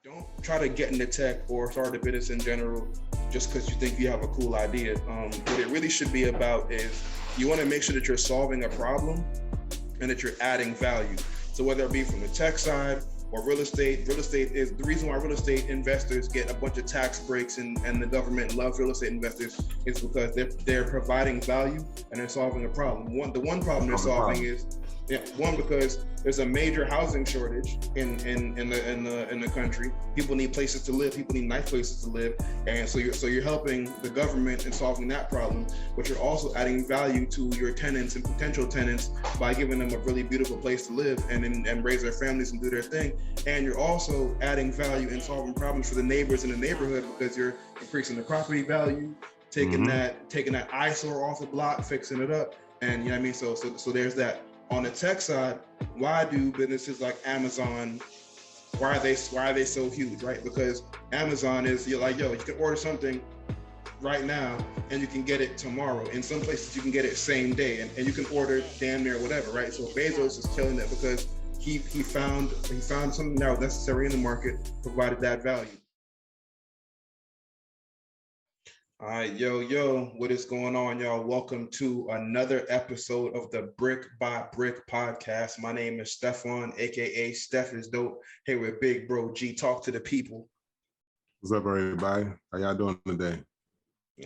Don't try to get into tech or start a business in general just because you think you have a cool idea. What it really should be about is you want to make sure that you're solving a problem and that you're adding value. So whether it be from the tech side or real estate is the reason why real estate investors get a bunch of tax breaks and the government loves real estate investors is because they're providing value and they're solving a problem. The one problem they're solving is one because there's a major housing shortage in the country. People need places to live. People need nice places to live, and so you're helping the government in solving that problem. But you're also adding value to your tenants and potential tenants by giving them a really beautiful place to live and raise their families and do their thing. And you're also adding value in solving problems for the neighbors in the neighborhood because you're increasing the property value, taking that eyesore off the block, fixing it up, and you know what I mean. So there's that. On the tech side, why do businesses like Amazon, why are they so huge, right? Because Amazon is, you're like, yo, you can order something right now and you can get it tomorrow. In some places you can get it same day and you can order damn near whatever, right? So Bezos is killing it because he found something that was necessary in the market, provided that value. All right, yo, what is going on, y'all? Welcome to another episode of the Brick by Brick podcast. My name is Stefan, aka Steph is Dope. Here with Big Bro G. Talk to the people. What's up, everybody? How y'all doing today?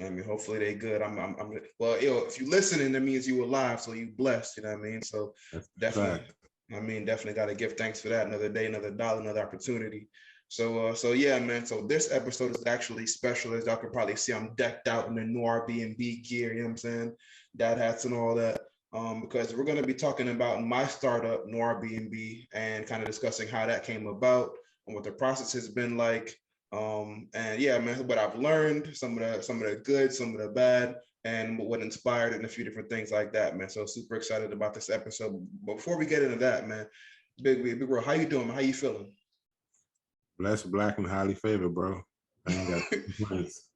I mean, hopefully they good. I'm well, yo, if you listening, that means you alive, so you blessed. You know what I mean? So That's definitely, fact. definitely got to give thanks for that. Another day, another dollar, another opportunity. So yeah, man. So this episode is actually special, as y'all can probably see. I'm decked out in the Noir BMB gear. You know what I'm saying? Dad hats and all that. Because we're going to be talking about my startup, Noir BMB, and kind of discussing how that came about and what the process has been like. And yeah, man, what I've learned, some of the good, some of the bad, and what inspired and a few different things like that, man. So super excited about this episode. But before we get into that, man, big bro, how you doing? How you feeling? Blessed, black, and highly favored, bro. I ain't got complaints.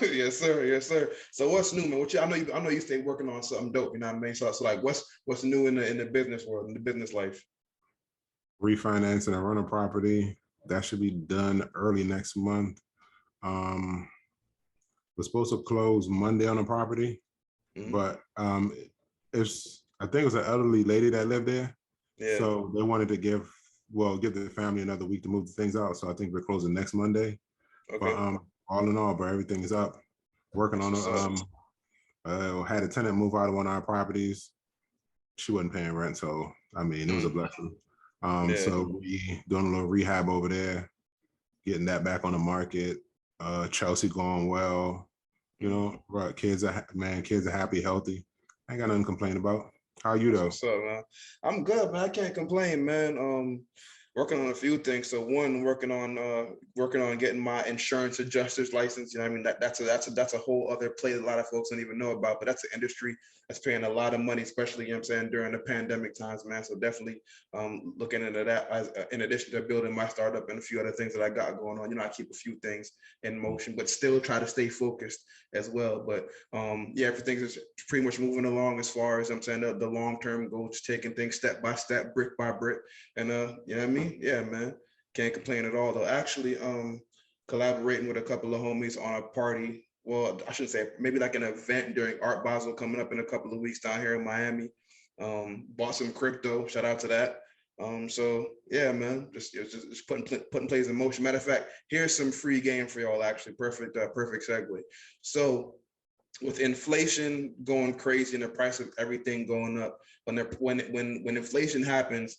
Yes, sir. Yes, sir. So what's new, man? I know you stay working on something dope. You know what I mean? So like, what's new in the business world, in the business life? Refinancing a rental property. That should be done early next month. Um, we're supposed to close Monday on the property, but it's I think it was an elderly lady that lived there. Yeah. So they wanted to give the family another week to move the things out. So I think we're closing next Monday. Okay. But all in all, bro, everything is up. Working on had a tenant move out of one of our properties. She wasn't paying rent, so I mean it was a blessing. So we doing a little rehab over there, getting that back on the market. Chelsea going well. You know, right? Kids are happy, healthy. I ain't got nothing to complain about. How you though? What's up, man? I'm good, man. I can't complain, man. Working on a few things. So one, working on getting my insurance adjuster's license. You know, what I mean, that's a whole other play that a lot of folks don't even know about. But that's an industry that's paying a lot of money, especially, you know what I'm saying, during the pandemic times, man. So definitely looking into that as in addition to building my startup and a few other things that I got going on. You know, I keep a few things in motion, but still try to stay focused as well. But yeah, everything's just pretty much moving along as far as I'm saying the long-term goals, taking things step by step, brick by brick. And you know what I mean? Yeah, man. Can't complain at all though. Actually, collaborating with a couple of homies on a party. Well, I shouldn't say maybe like an event during Art Basel coming up in a couple of weeks down here in Miami. Bought some crypto. Shout out to that. So yeah, man, just putting plays in motion. Matter of fact, here's some free game for y'all. Actually, perfect segue. So with inflation going crazy and the price of everything going up, when inflation happens,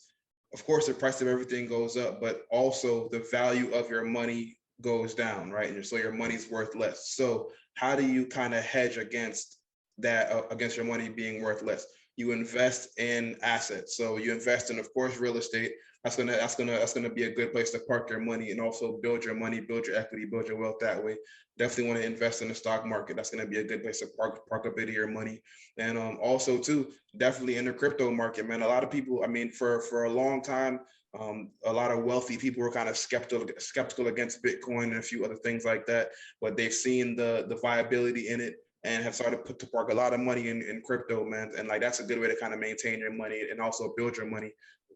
of course the price of everything goes up, but also the value of your money goes down, right? And so your money's worth less. So how do you kind of hedge against that, against your money being worth less? You invest in assets. So you invest in, of course, real estate. That's gonna be a good place to park your money and also build your money, build your equity, build your wealth that way. Definitely want to invest in the stock market. That's gonna be a good place to park a bit of your money. And also too, definitely in the crypto market, man. A lot of people, I mean, for a long time, a lot of wealthy people were kind of skeptical against Bitcoin and a few other things like that, but they've seen the viability in it and have started to park a lot of money in crypto, man. And like that's a good way to kind of maintain your money and also build your money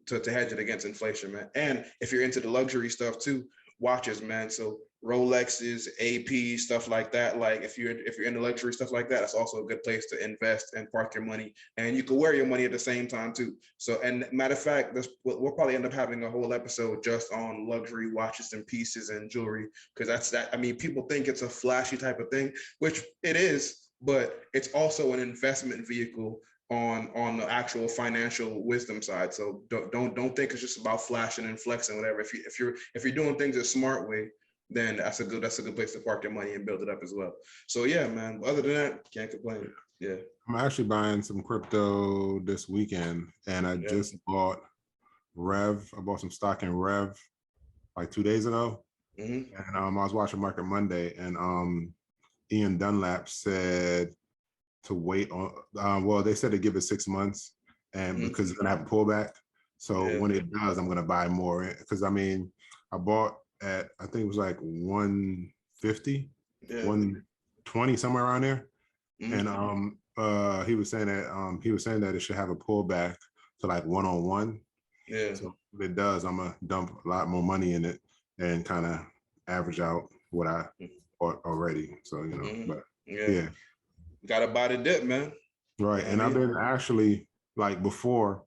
to hedge it against inflation, man. And if you're into the luxury stuff too, watches, man. So Rolexes, AP, stuff like that. Like if you're into luxury stuff like that, that's also a good place to invest and park your money. And you can wear your money at the same time too. So, and matter of fact, we'll probably end up having a whole episode just on luxury watches and pieces and jewelry, because that's that. I mean, people think it's a flashy type of thing, which it is, but it's also an investment vehicle on the actual financial wisdom side. So don't think it's just about flashing and flexing, whatever. If you're doing things a smart way, then that's a good place to park your money and build it up as well. So yeah, man. Other than that, can't complain. Yeah. I'm actually buying some crypto this weekend, and I just bought Rev. I bought some stock in Rev like 2 days ago. And I was watching Market Monday, and Ian Dunlap said to wait on, well, they said to give it 6 months, and because it's gonna have a pullback. So when it does, I'm gonna buy more, because I mean, I bought at, I think it was like 150, 120, somewhere around there. And he was saying that it should have a pullback to like 101. Yeah. So if it does, I'm gonna dump a lot more money in it and kind of average out what I bought already. So but yeah. Gotta buy the dip, man. Right. And I've been actually, like, before,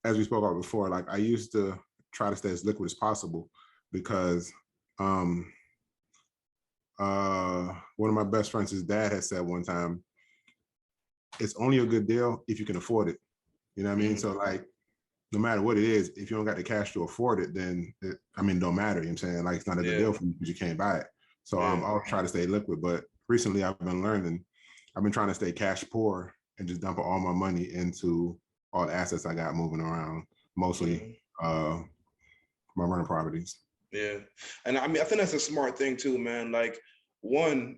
as we spoke about before, like I used to try to stay as liquid as possible, because one of my best friends, his dad had said one time, it's only a good deal if you can afford it. You know what I mean? So like, no matter what it is, if you don't got the cash to afford it, then it don't matter. You know what I'm saying? Like, it's not a good deal for you because you can't buy it. So I'll try to stay liquid. But recently I've been trying to stay cash poor and just dump all my money into all the assets I got moving around, mostly my rental properties. Yeah. And I mean, I think that's a smart thing too, man. Like, one,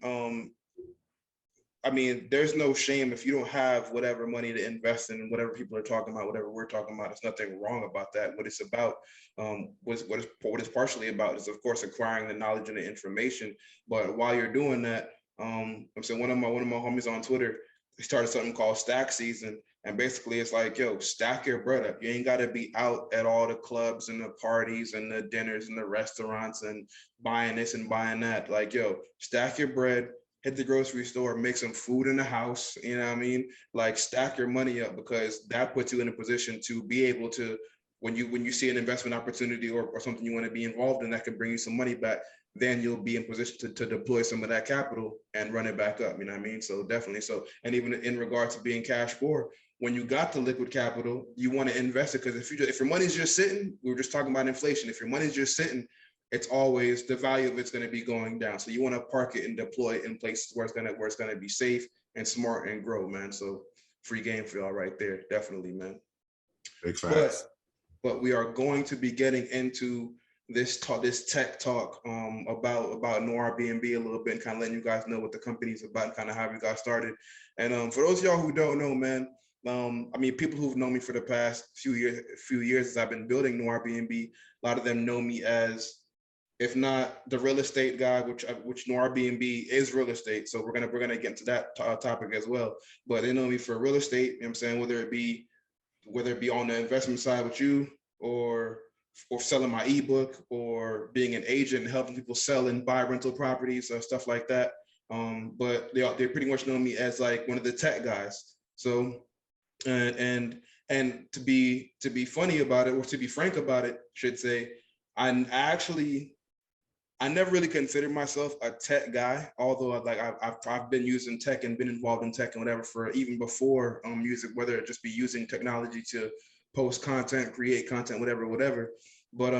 I mean, there's no shame if you don't have whatever money to invest in, whatever people are talking about, whatever we're talking about. There's nothing wrong about that. What it's about, what it's partially about is, of course, acquiring the knowledge and the information. But while you're doing that, I'm saying one of my homies on Twitter, he started something called Stack Season. And basically it's like, yo, stack your bread up. You ain't got to be out at all the clubs and the parties and the dinners and the restaurants and buying this and buying that. Like, yo, stack your bread, hit the grocery store, make some food in the house. You know what I mean? Like, stack your money up, because that puts you in a position to be able to, when you see an investment opportunity or something you want to be involved in that can bring you some money back, then you'll be in position to deploy some of that capital and run it back up. You know what I mean? So definitely. So, and even in regards to being cash poor, when you got the liquid capital, you want to invest it, because if your money's just sitting, we were just talking about inflation. If your money's just sitting, it's always, the value of it's going to be going down. So you want to park it and deploy it in places where it's going to be safe and smart and grow, man. So free game for y'all right there, definitely, man. Big facts. But we are going to be getting into this tech talk about Noir BMB a little bit, and kind of letting you guys know what the company's about and kind of how we got started. And for those of y'all who don't know, man, I mean, people who've known me for the past few years as I've been building Noir BMB, a lot of them know me as, if not the real estate guy, which Noir BMB is real estate. So we're gonna get into that topic as well. But they know me for real estate. You know what I'm saying, whether it be on the investment side with you, or selling my ebook, or being an agent and helping people sell and buy rental properties or stuff like that. But they pretty much know me as like one of the tech guys. So and to be funny about it, or to be frank about it, should say, I never really considered myself a tech guy, although I've been using tech and been involved in tech and whatever for even before music, whether it just be using technology to post content, create content, whatever. But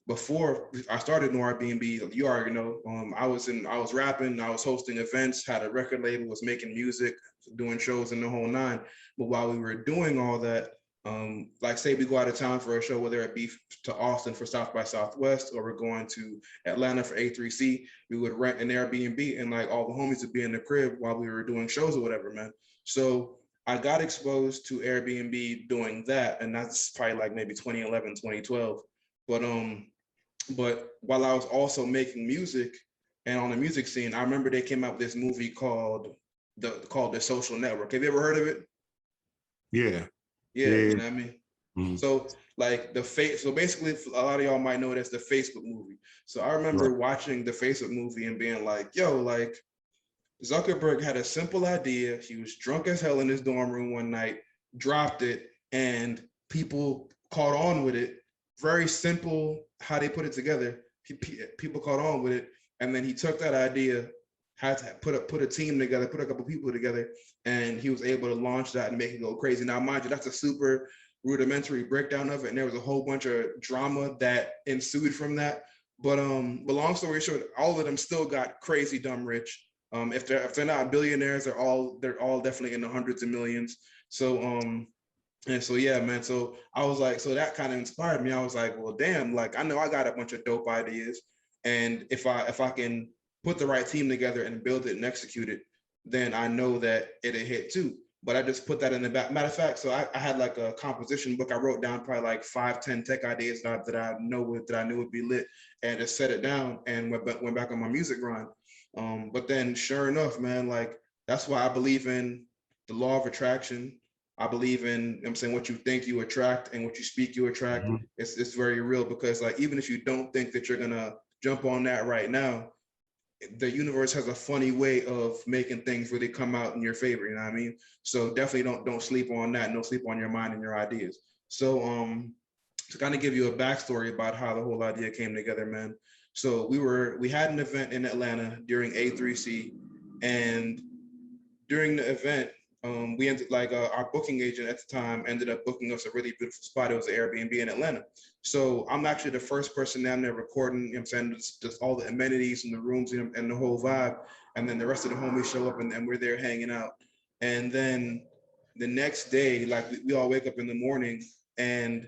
before I started Noir BMB, you already know, I was rapping, I was hosting events, had a record label, was making music, doing shows in the whole nine. But while we were doing all that, like say we go out of town for a show, whether it be to Austin for South by Southwest, or we're going to Atlanta for A3C, we would rent an Airbnb, and like all the homies would be in the crib while we were doing shows or whatever, man. So I got exposed to Airbnb doing that, and that's probably like maybe 2011, 2012. But while I was also making music and on the music scene, I remember they came out with this movie called The Social Network. Have you ever heard of it? Yeah. You know what I mean? Mm-hmm. So like so basically a lot of y'all might know it as the Facebook movie. So I remember watching the Facebook movie and being like, yo, like Zuckerberg had a simple idea. He was drunk as hell in his dorm room one night, dropped it, and people caught on with it. Very simple how they put it together. People caught on with it, and then he took that idea, had to put a team together, put a couple people together, and he was able to launch that and make it go crazy. Now, mind you, that's a super rudimentary breakdown of it, and there was a whole bunch of drama that ensued from that. But long story short, all of them still got crazy dumb rich. If they're not billionaires, they're all definitely in the hundreds of millions. So and so yeah, man. So I was like, so that kind of inspired me. I was like, well, damn, like I know I got a bunch of dope ideas, and if I can put the right team together and build it and execute it, then I know that it'll hit too. But I just put that in the back. Matter of fact, so I had like a composition book. I wrote down probably like 5-10 tech ideas that I knew would be lit, and just set it down and went back on my music grind. But then sure enough, man, like that's why I believe in the law of attraction. I believe in, I'm saying, what you think you attract and what you speak you attract. Mm-hmm. It's very real, because like even if you don't think that you're gonna jump on that right now, the universe has a funny way of making things really come out in your favor. You know what I mean? So definitely don't sleep on that. Don't sleep on your mind and your ideas. So to kind of give you a backstory about how the whole idea came together, man. So we had an event in Atlanta during A3C, and during the event, we ended like our booking agent at the time ended up booking us a really beautiful spot. It was an Airbnb in Atlanta. So I'm actually the first person down there recording, you know what I'm saying, just all the amenities and the rooms and the whole vibe. And then the rest of the homies show up and we're there hanging out. And then the next day, like we all wake up in the morning and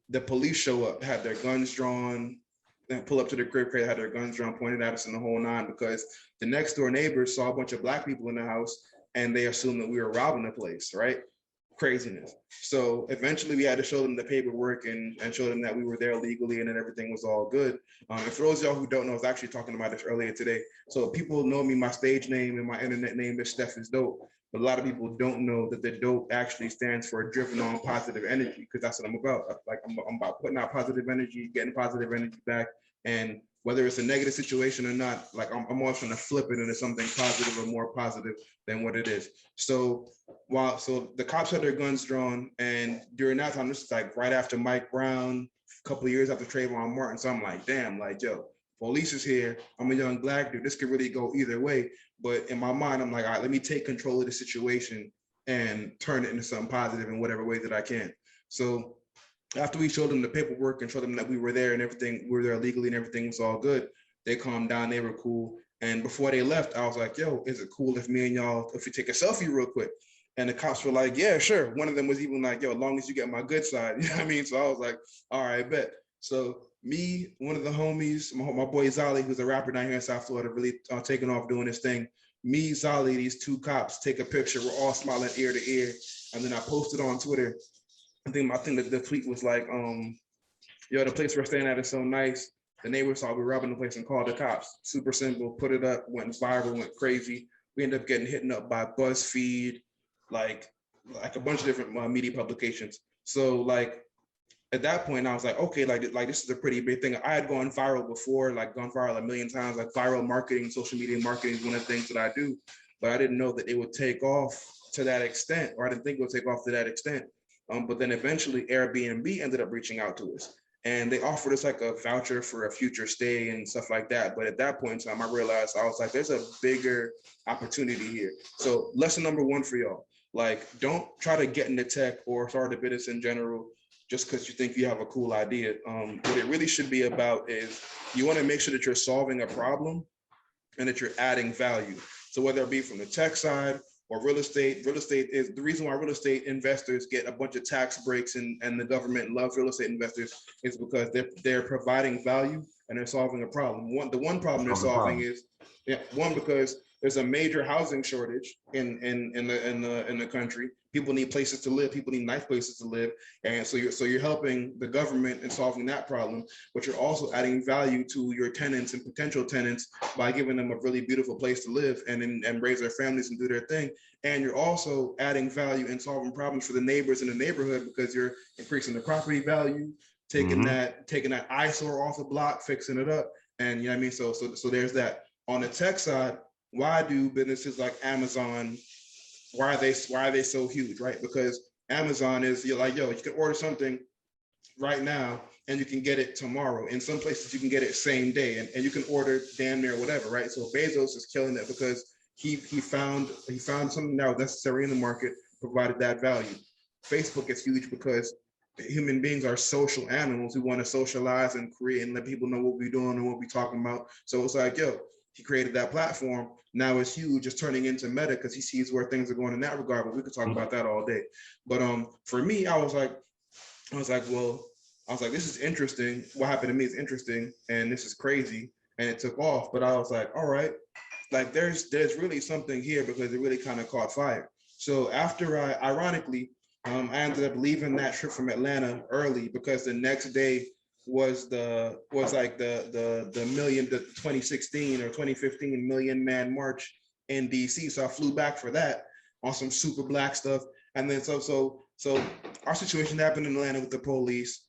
the police show up, had their guns drawn, and pull up to the crib, had their guns drawn, pointed at us in the whole nine, because the next door neighbors saw a bunch of Black people in the house and they assumed that we were robbing the place, right? Craziness. So eventually we had to show them the paperwork and show them that we were there legally and that everything was all good. And for those of y'all who don't know, I was actually talking about this earlier today. So people know me, my stage name and my internet name is Stef is Dope. But a lot of people don't know that the dope actually stands for driven on positive energy, because that's what I'm about. Like I'm about putting out positive energy, getting positive energy back. And whether it's a negative situation or not, like I'm always trying to flip it into something positive or more positive than what it is. So the cops had their guns drawn, and during that time, this is like right after Mike Brown, a couple of years after Trayvon Martin. So I'm like, damn, like, yo, police is here. I'm a young Black dude. This could really go either way. But in my mind, I'm like, all right, let me take control of the situation and turn it into something positive in whatever way that I can. So after we showed them the paperwork and showed them that we were there and everything, we were there legally and everything was all good, they calmed down, they were cool. And before they left, I was like, yo, is it cool if me and y'all, if we take a selfie real quick? And the cops were like, yeah, sure. One of them was even like, yo, as long as you get my good side, you know what I mean? So I was like, all right, bet. So me, one of the homies, my boy Zali, who's a rapper down here in South Florida, really taking off doing his thing. Me, Zali, these two cops take a picture. We're all smiling ear to ear. And then I posted on Twitter. I think that the tweet was like, yo, the place we're staying at is so nice. The neighbors saw we were robbing the place and called the cops. Super simple, put it up, went viral, went crazy. We ended up getting hit up by BuzzFeed, like a bunch of different media publications. So like at that point, I was like, okay, like this is a pretty big thing. I had gone viral before, like gone viral a million times. Like viral marketing, social media marketing is one of the things that I do, but I didn't know that it would take off to that extent, or I didn't think it would take off to that extent. But then eventually Airbnb ended up reaching out to us, and they offered us like a voucher for a future stay and stuff like that. But at that point in time, I realized, I was like, there's a bigger opportunity here. So lesson number one for y'all, like, don't try to get into tech or start a business in general just because you think you have a cool idea. What it really should be about is you want to make sure that you're solving a problem and that you're adding value. So whether it be from the tech side or real estate is the reason why real estate investors get a bunch of tax breaks and the government loves real estate investors is because they're providing value and they're solving a problem. The one problem they're solving is, because there's a major housing shortage in the country. People need places to live. People need nice places to live, and so you're helping the government in solving that problem, but you're also adding value to your tenants and potential tenants by giving them a really beautiful place to live and raise their families and do their thing. And you're also adding value and solving problems for the neighbors in the neighborhood because you're increasing the property value, taking that eyesore off the block, fixing it up, and you know what I mean. So there's that. On the tech side, why do businesses like Amazon? Why are they so huge, right? Because Amazon is, you're like, yo, you can order something right now and you can get it tomorrow. In some places you can get it same day, and you can order damn near whatever, right? So Bezos is killing it because he found something that was necessary in the market, provided that value. Facebook is huge because human beings are social animals who want to socialize and create and let people know what we're doing and what we're talking about. So it's like, yo, he created that platform. Now it's huge. It's turning into Meta because he sees where things are going in that regard. But we could talk about that all day. But for me, I was like, this is interesting. What happened to me is interesting, and this is crazy, and it took off. But I was like, all right, like there's really something here because it really kind of caught fire. So after ironically, I ended up leaving that trip from Atlanta early because the next day was the 2016 or 2015 Million Man March in DC. So I flew back for that on some super black stuff. And then so our situation happened in Atlanta with the police.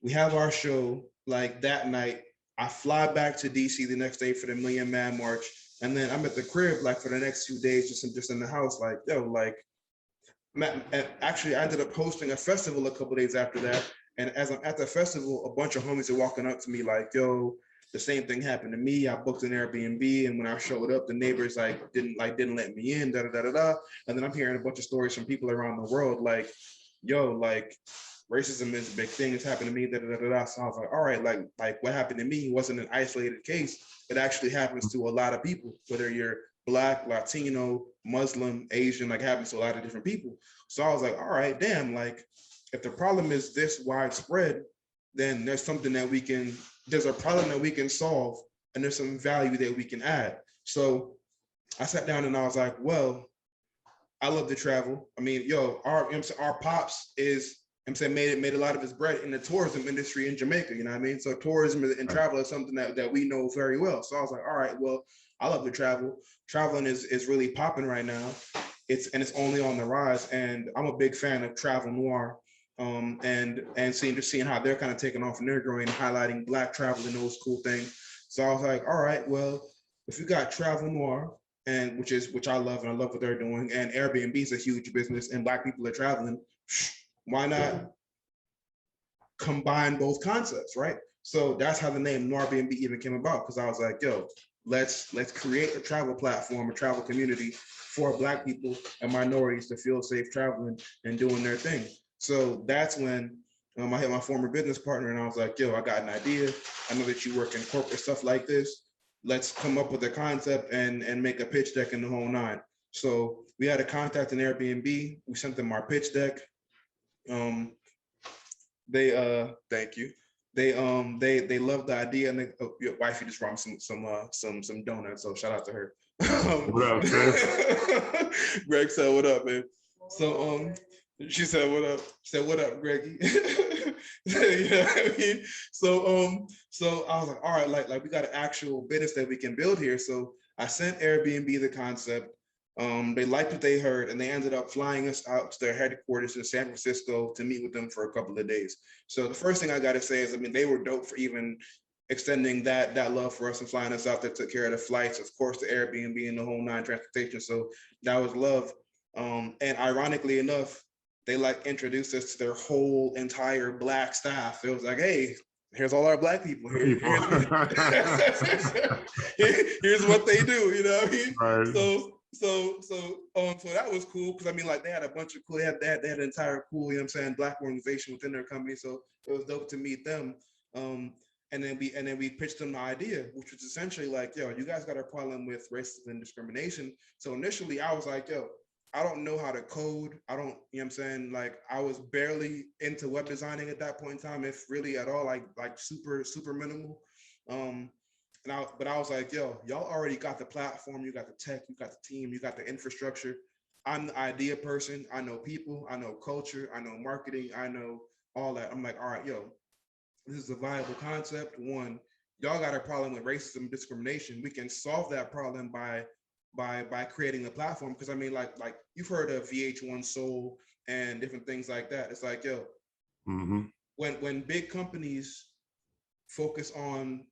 We have our show like that night. I fly back to DC the next day for the Million Man March. And then I'm at the crib like for the next few days, just in the house, like, yo, like, actually I ended up hosting a festival a couple days after that. And as I'm at the festival, a bunch of homies are walking up to me like, yo, the same thing happened to me. I booked an Airbnb, and when I showed up, the neighbors didn't let me in, da da da da da. And then I'm hearing a bunch of stories from people around the world like, yo, like racism is a big thing. It's happened to me, da da da da. So I was like, all right, like what happened to me wasn't an isolated case. It actually happens to a lot of people, whether you're Black, Latino, Muslim, Asian, like happens to a lot of different people. So I was like, all right, damn, like if the problem is this widespread, then there's a problem that we can solve, and there's some value that we can add. So I sat down and I was like, well, I love to travel. I mean, yo, our pops is, made a lot of his bread in the tourism industry in Jamaica, you know what I mean? So tourism and travel is something that we know very well. So I was like, all right, well, I love to travel. Traveling is really popping right now. It's only on the rise. And I'm a big fan of Travel Noir. And seeing how they're kind of taking off and they're growing, highlighting Black travel and those cool things. So I was like, all right, well, if you got Travel Noir, and which I love, and I love what they're doing, and Airbnb is a huge business, and Black people are traveling, why not combine both concepts, right? So that's how the name Noir BMB even came about, because I was like, yo, let's create a travel platform, a travel community for Black people and minorities to feel safe traveling and doing their thing. So that's when I hit my former business partner and I was like, yo, I got an idea. I know that you work in corporate stuff like this. Let's come up with a concept and make a pitch deck in the whole nine. So we had a contact in Airbnb. We sent them our pitch deck. They thank you. They loved the idea, and your wifey just brought me some donuts. So shout out to her. What up, Stef? Greg said, "What up, man?" So she said, "What up?" She said, "What up, Greggy?" You know what I mean? So I was like, all right, like we got an actual business that we can build here. So I sent Airbnb the concept. They liked what they heard, and they ended up flying us out to their headquarters in San Francisco to meet with them for a couple of days. So the first thing I got to say is, I mean, they were dope for even extending that love for us and flying us out there, took care of the flights, of course, the Airbnb and the whole nine, transportation. So that was love. And ironically enough, they like introduced us to their whole entire Black staff. It was like, hey, here's all our Black people. Here's what they do, you know what I mean? Right. So that was cool, because I mean, like, they had a bunch of cool, they had an entire cool, you know what I'm saying, Black organization within their company. So it was dope to meet them. And then we pitched them the idea, which was essentially like, yo, you guys got a problem with racism and discrimination. So initially I was like, yo, I don't know how to code. I don't, you know what I'm saying? Like, I was barely into web designing at that point in time, if really at all, like super, super minimal. But I was like, yo, y'all already got the platform, you got the tech, you got the team, you got the infrastructure. I'm the idea person. I know people, I know culture, I know marketing, I know all that. I'm like, all right, yo, this is a viable concept. One, y'all got a problem with racism and discrimination. We can solve that problem by creating a platform. Because I mean, like you've heard of VH1 Soul and different things like that. It's like, yo, when big companies focus on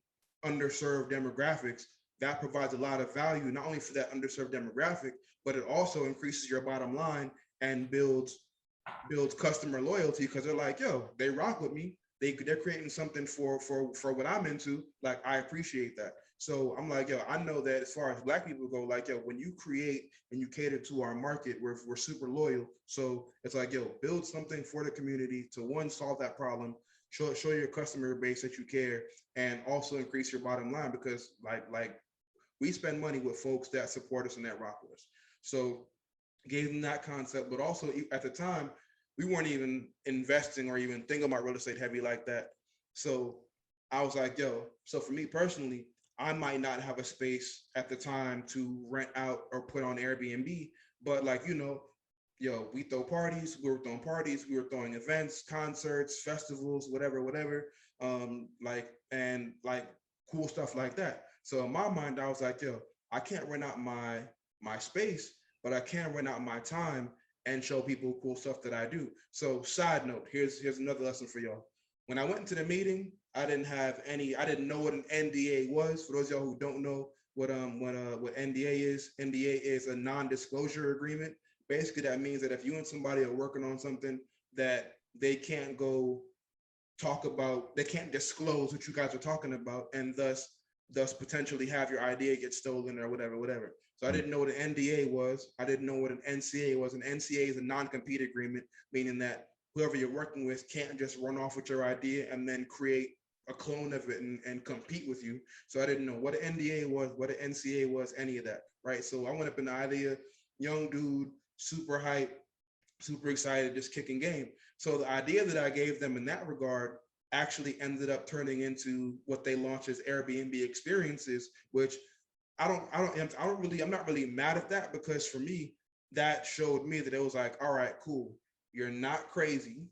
underserved demographics, that provides a lot of value, not only for that underserved demographic, but it also increases your bottom line and builds customer loyalty, because they're like, yo, they rock with me. They're creating something for what I'm into. Like, I appreciate that. So I'm like, yo, I know that as far as Black people go, like, yo, when you create and you cater to our market, we're super loyal. So it's like, yo, build something for the community to, one, solve that problem, show your customer base that you care, and also increase your bottom line, because like we spend money with folks that support us and that rock with us. So gave them that concept, but also at the time, we weren't even investing or even thinking about real estate heavy like that. So I was like, yo, so for me personally, I might not have a space at the time to rent out or put on Airbnb, but like, yo, we throw parties, we were throwing events, concerts, festivals, whatever, and cool stuff like that. So in my mind, I was like, yo, I can't rent out my space, but I can rent out my time and show people cool stuff that I do. So side note, here's another lesson for y'all. When I went into the meeting, I didn't know what an NDA was. For those of y'all who don't know what NDA is a non-disclosure agreement. Basically, that means that if you and somebody are working on something that they can't go talk about, they can't disclose what you guys are talking about, and thus potentially have your idea get stolen or whatever. So I didn't know what an NDA was. I didn't know what an NCA was. An NCA is a non-compete agreement, meaning that whoever you're working with can't just run off with your idea and then create a clone of it and compete with you. So I didn't know what an NDA was, what an NCA was, any of that, right? So I went up in the idea, young dude, super hype, super excited, just kicking game. So the idea that I gave them in that regard actually ended up turning into what they launched as Airbnb experiences, which I'm not really mad at that, because for me, that showed me that it was like, all right, cool. You're not crazy.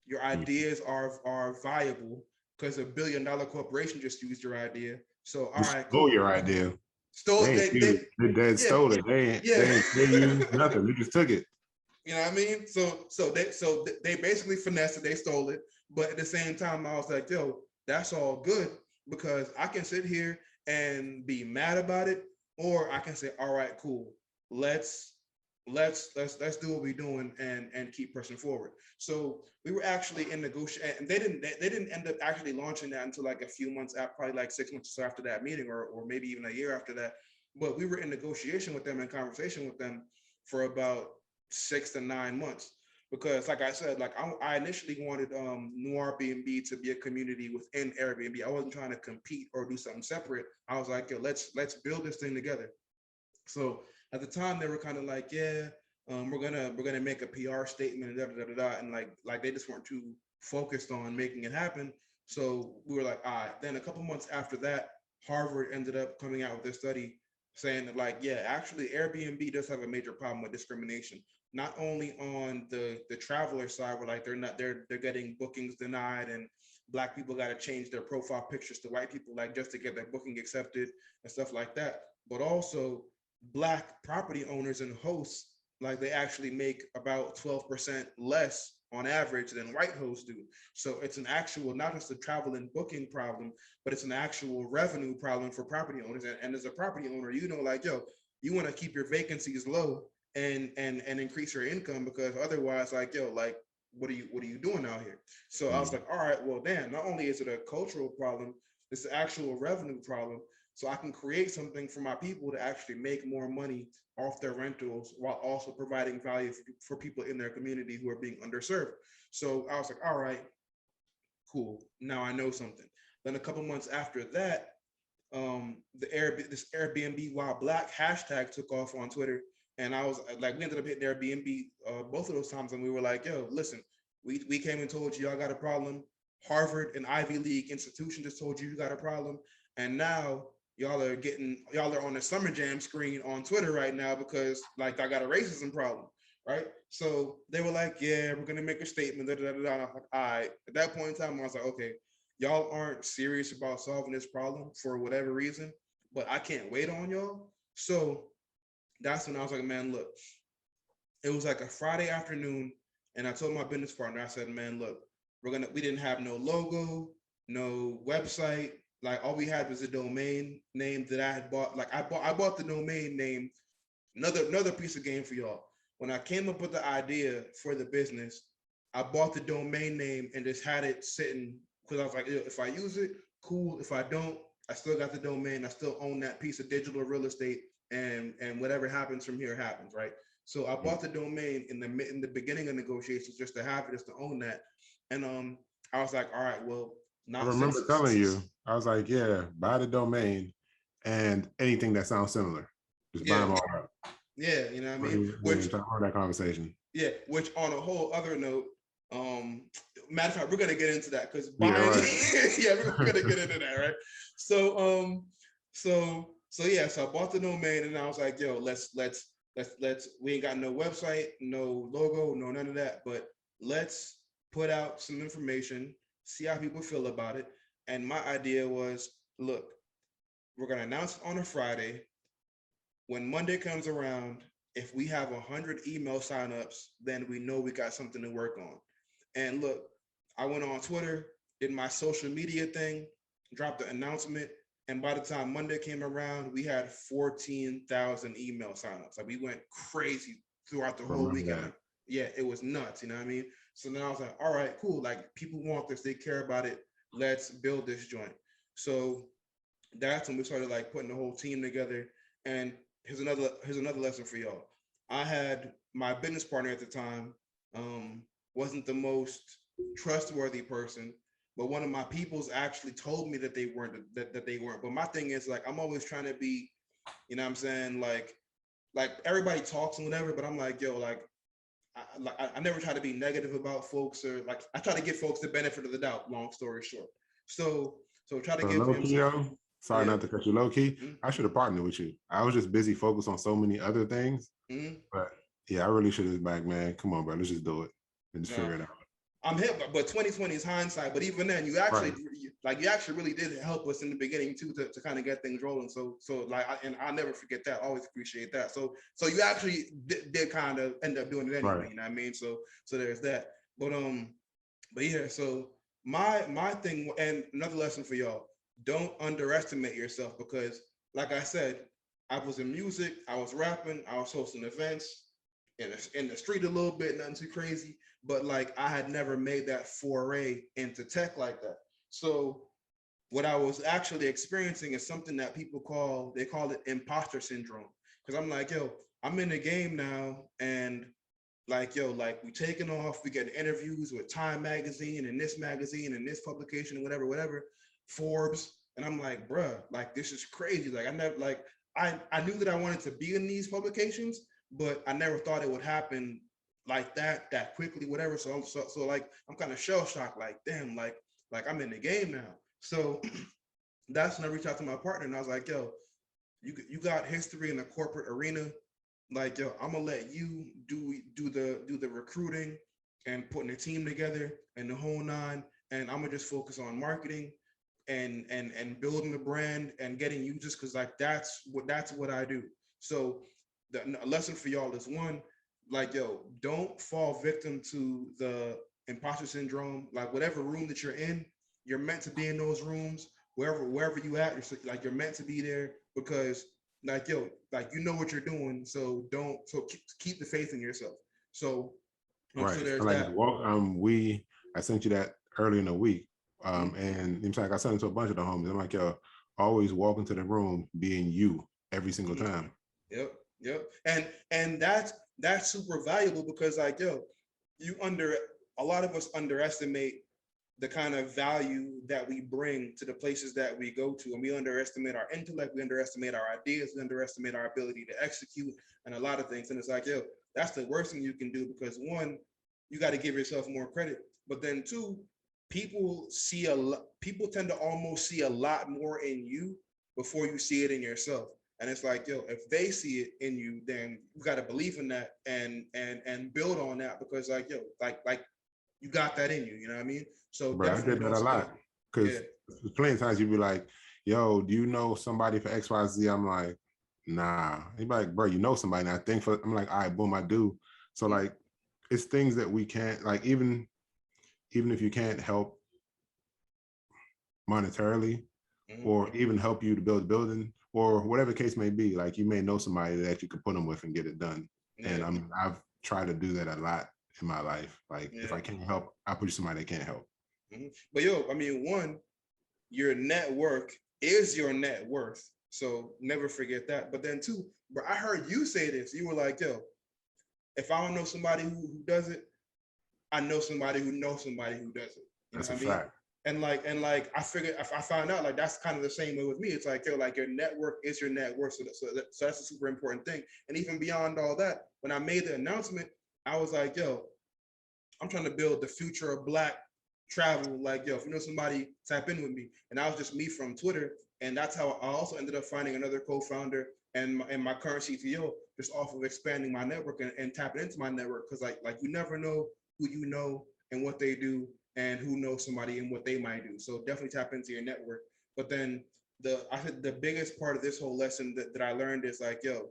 Your ideas are viable, because $1 billion corporation just used your idea. So all right, cool. Stole your idea. Stole they stole it. They used nothing. They just took it. You know what I mean? So they basically finessed it, they stole it. But at the same time, I was like, yo, that's all good, because I can sit here and be mad about it, or I can say, all right, cool. Let's do what we're doing and keep pushing forward. So we were actually in negotiation, and they didn't end up actually launching that until like a few months after, probably like 6 months or so after that meeting, or maybe even a year after that. But we were in negotiation with them and conversation with them for about 6 to 9 months, because like I said, like I initially wanted Noir BMB to be a community within Airbnb. I wasn't trying to compete or do something separate. I was like, yo, let's build this thing together. So at the time, they were kind of like, yeah, we're gonna make a PR statement and and like they just weren't too focused on making it happen. So we were like, all right. Then a couple months after that, Harvard ended up coming out with this study saying that, like, yeah, actually Airbnb does have a major problem with discrimination, not only on the traveler side, where like they're getting bookings denied, and Black people got to change their profile pictures to white people, like just to get their booking accepted and stuff like that, but also Black property owners and hosts, like they actually make about 12% less on average than white hosts do. So it's an actual, not just a travel and booking problem, but it's an actual revenue problem for property owners. And as a property owner, like, yo, you want to keep your vacancies low and increase your income, because otherwise, like, yo, like, what are you doing out here? So I was like, all right, well, damn, not only is it a cultural problem, it's an actual revenue problem. So I can create something for my people to actually make more money off their rentals, while also providing value for people in their community who are being underserved. So I was like, all right, cool. Now I know something. Then a couple months after that, this Airbnb while Black hashtag took off on Twitter. And I was like, we ended up hitting Airbnb both of those times. And we were like, yo, listen, we came and told you y'all got a problem. Harvard, an Ivy League institution, just told you got a problem. And now y'all are on the Summer Jam screen on Twitter right now because like I got a racism problem, right? So they were like, yeah, we're gonna make a statement. Da, da, da, da. And I was like, all right. At that point in time, I was like, okay, y'all aren't serious about solving this problem for whatever reason, but I can't wait on y'all. So that's when I was like, man, look, it was like a Friday afternoon, and I told my business partner, I said, man, look, we didn't have no logo, no website. Like all we had was a domain name that I had bought. Like I bought the domain name. Another piece of game for y'all. When I came up with the idea for the business, I bought the domain name and just had it sitting because I was like, if I use it, cool. If I don't, I still got the domain. I still own that piece of digital real estate, and whatever happens from here happens, right? So I bought the domain in the beginning of negotiations just to have it, just to own that. And I was like, all right, well, I not remember since telling you, I was like, yeah, buy the domain and anything that sounds similar. Just buy them all up. Yeah, you know what I mean? Which that conversation. Yeah, which on a whole other note, matter of fact, we're gonna get into that because buying, yeah, right. Yeah, we're gonna get into that, right? So yeah, so I bought the domain and I was like, yo, let's we ain't got no website, no logo, no none of that, but let's put out some information, see how people feel about it. And my idea was, look, we're gonna announce it on a Friday. When Monday comes around, if we have 100 email signups, then we know we got something to work on. And look, I went on Twitter, did my social media thing, dropped the announcement, and by the time Monday came around, we had 14,000 email signups. Like we went crazy throughout the whole weekend. Yeah, it was nuts, you know what I mean? So then I was like, all right, cool. Like people want this, they care about it. Let's build this joint. So that's when we started like putting the whole team together. And here's another lesson for y'all. I had my business partner at the time, wasn't the most trustworthy person, but one of my peoples actually told me that they weren't. But my thing is like I'm always trying to be, you know what I'm saying, like everybody talks and whatever, but I'm like, yo, like I never try to be negative about folks, or like I try to give folks the benefit of the doubt, long story short. So try to give him sorry, not to cut you, low key. Mm-hmm. I should have partnered with you. I was just busy focused on so many other things. Mm-hmm. But yeah, I really should have been like, man, come on, bro, let's just do it and just figure it out. I'm hip, but 2020 is hindsight. But even then, you actually really did help us in the beginning too to kind of get things rolling. So like, and I'll never forget that. Always appreciate that. So you actually did kind of end up doing it anyway. Right. You know what I mean? So there's that. But yeah. So my thing, and another lesson for y'all: don't underestimate yourself, because, like I said, I was in music, I was rapping, I was hosting events in the street a little bit, nothing too crazy. But like I had never made that foray into tech like that. So what I was actually experiencing is something that people call it imposter syndrome. Because I'm like, yo, I'm in the game now, and like, yo, like we taking off, we get interviews with Time magazine and this magazine and this publication and whatever, Forbes. And I'm like, bruh, like this is crazy. Like I never, like I knew that I wanted to be in these publications, but I never thought it would happen like that quickly, whatever. So like I'm kind of shell shocked, like damn, like I'm in the game now. So that's when I reached out to my partner and I was like, yo, you got history in the corporate arena. Like, yo, I'm gonna let you do the recruiting and putting a team together and the whole nine, and I'm gonna just focus on marketing and building the brand and getting users, because like that's what I do. So the lesson for y'all is, one, like, yo, don't fall victim to the imposter syndrome. Like whatever room that you're in, you're meant to be in those rooms. Wherever you at, you're meant to be there, because like, yo, like you know what you're doing. So keep the faith in yourself. So right. So there's like that. I sent you that earlier in the week. And in fact, I sent it to a bunch of the homies. I'm like, yo, always walk into the room being you every single time. Yep. And that's super valuable, because like, yo, a lot of us underestimate the kind of value that we bring to the places that we go to. And we underestimate our intellect, we underestimate our ideas, we underestimate our ability to execute and a lot of things. And it's like, yo, that's the worst thing you can do, because one, you got to give yourself more credit. But then two, people tend to almost see a lot more in you before you see it in yourself. And it's like, yo, if they see it in you, then you got to believe in that and build on that, because like, yo, like you got that in you. You know what I mean? So Bro, I did that a lot, because plenty of times you be like, yo, do you know somebody for XYZ? I'm like, nah. He be like, bro, you know somebody. And I think I'm like, all right, boom, I do. So like, it's things that we can't, like, even if you can't help monetarily, or even help you to build a building, or whatever the case may be, like, you may know somebody that you could put them with and get it done. And I mean, I've tried to do that a lot in my life. Like, if I can't help, I put you somebody that can't help. But yo, I mean, one, your network is your net worth. So never forget that. But then two, bro, I heard you say this. You were like, yo, if I don't know somebody who does it, I know somebody who knows somebody who does it. That's a fact. And like I figured, I found out like that's kind of the same way with me. It's like, yo, like your network is your net worth. So that's a super important thing. And even beyond all that, when I made the announcement, I was like, yo, I'm trying to build the future of Black travel. Like, yo, if you know somebody, tap in with me. And that was just me from Twitter. And that's how I also ended up finding another co-founder and my current CTO, just off of expanding my network and tapping into my network. Cause like you never know who you know and what they do, and who knows somebody and what they might do. So definitely tap into your network. But then I think the biggest part of this whole lesson that I learned is like, yo,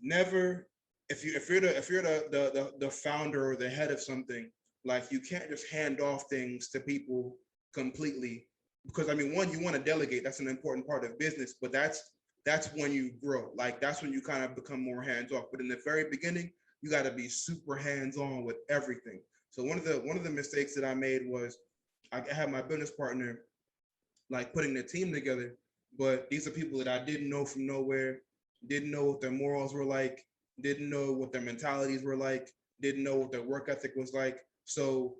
never, if you're the founder or the head of something, like you can't just hand off things to people completely, because I mean, one, you want to delegate. That's an important part of business, but that's when you grow. Like that's when you kind of become more hands off. But in the very beginning, you got to be super hands on with everything. So one of the mistakes that I made was I had my business partner like putting the team together, but these are people that I didn't know from nowhere, didn't know what their morals were like, didn't know what their mentalities were like, didn't know what their work ethic was like. So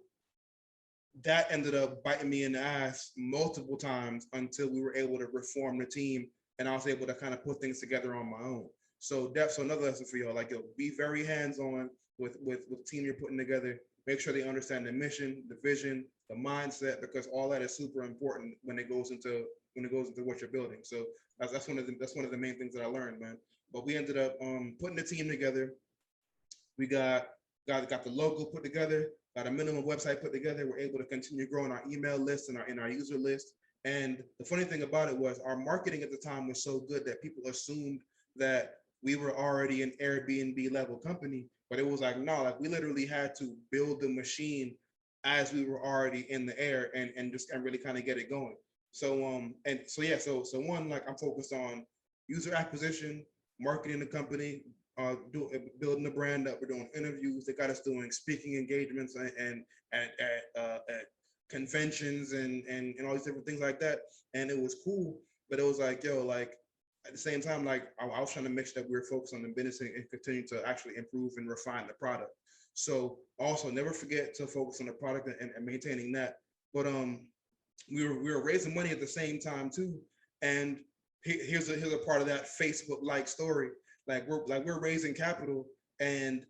that ended up biting me in the ass multiple times until we were able to reform the team and I was able to kind of put things together on my own. So that's another lesson for y'all. Like, yo, be very hands-on with the team you're putting together. Make sure they understand the mission, the vision, the mindset, because all that is super important when it goes into what you're building. So that's one of the main things that I learned, man. But we ended up putting the team together. We got the logo put together, got a minimum website put together. We're able to continue growing our email list and our user list. And the funny thing about it was our marketing at the time was so good that people assumed that we were already an Airbnb level company, but it was like, no, like we literally had to build the machine as we were already in the air and really kind of get it going. So so one, like I'm focused on user acquisition, marketing the company, building the brand up. We're doing interviews. They got us doing speaking engagements and at conventions and all these different things like that. And it was cool, but it was like, yo, like at the same time, like I was trying to make sure that we were focused on the business and continue to actually improve and refine the product. So also never forget to focus on the product and maintaining that. But we were raising money at the same time too. And here's a part of that Facebook like story. We're raising capital, and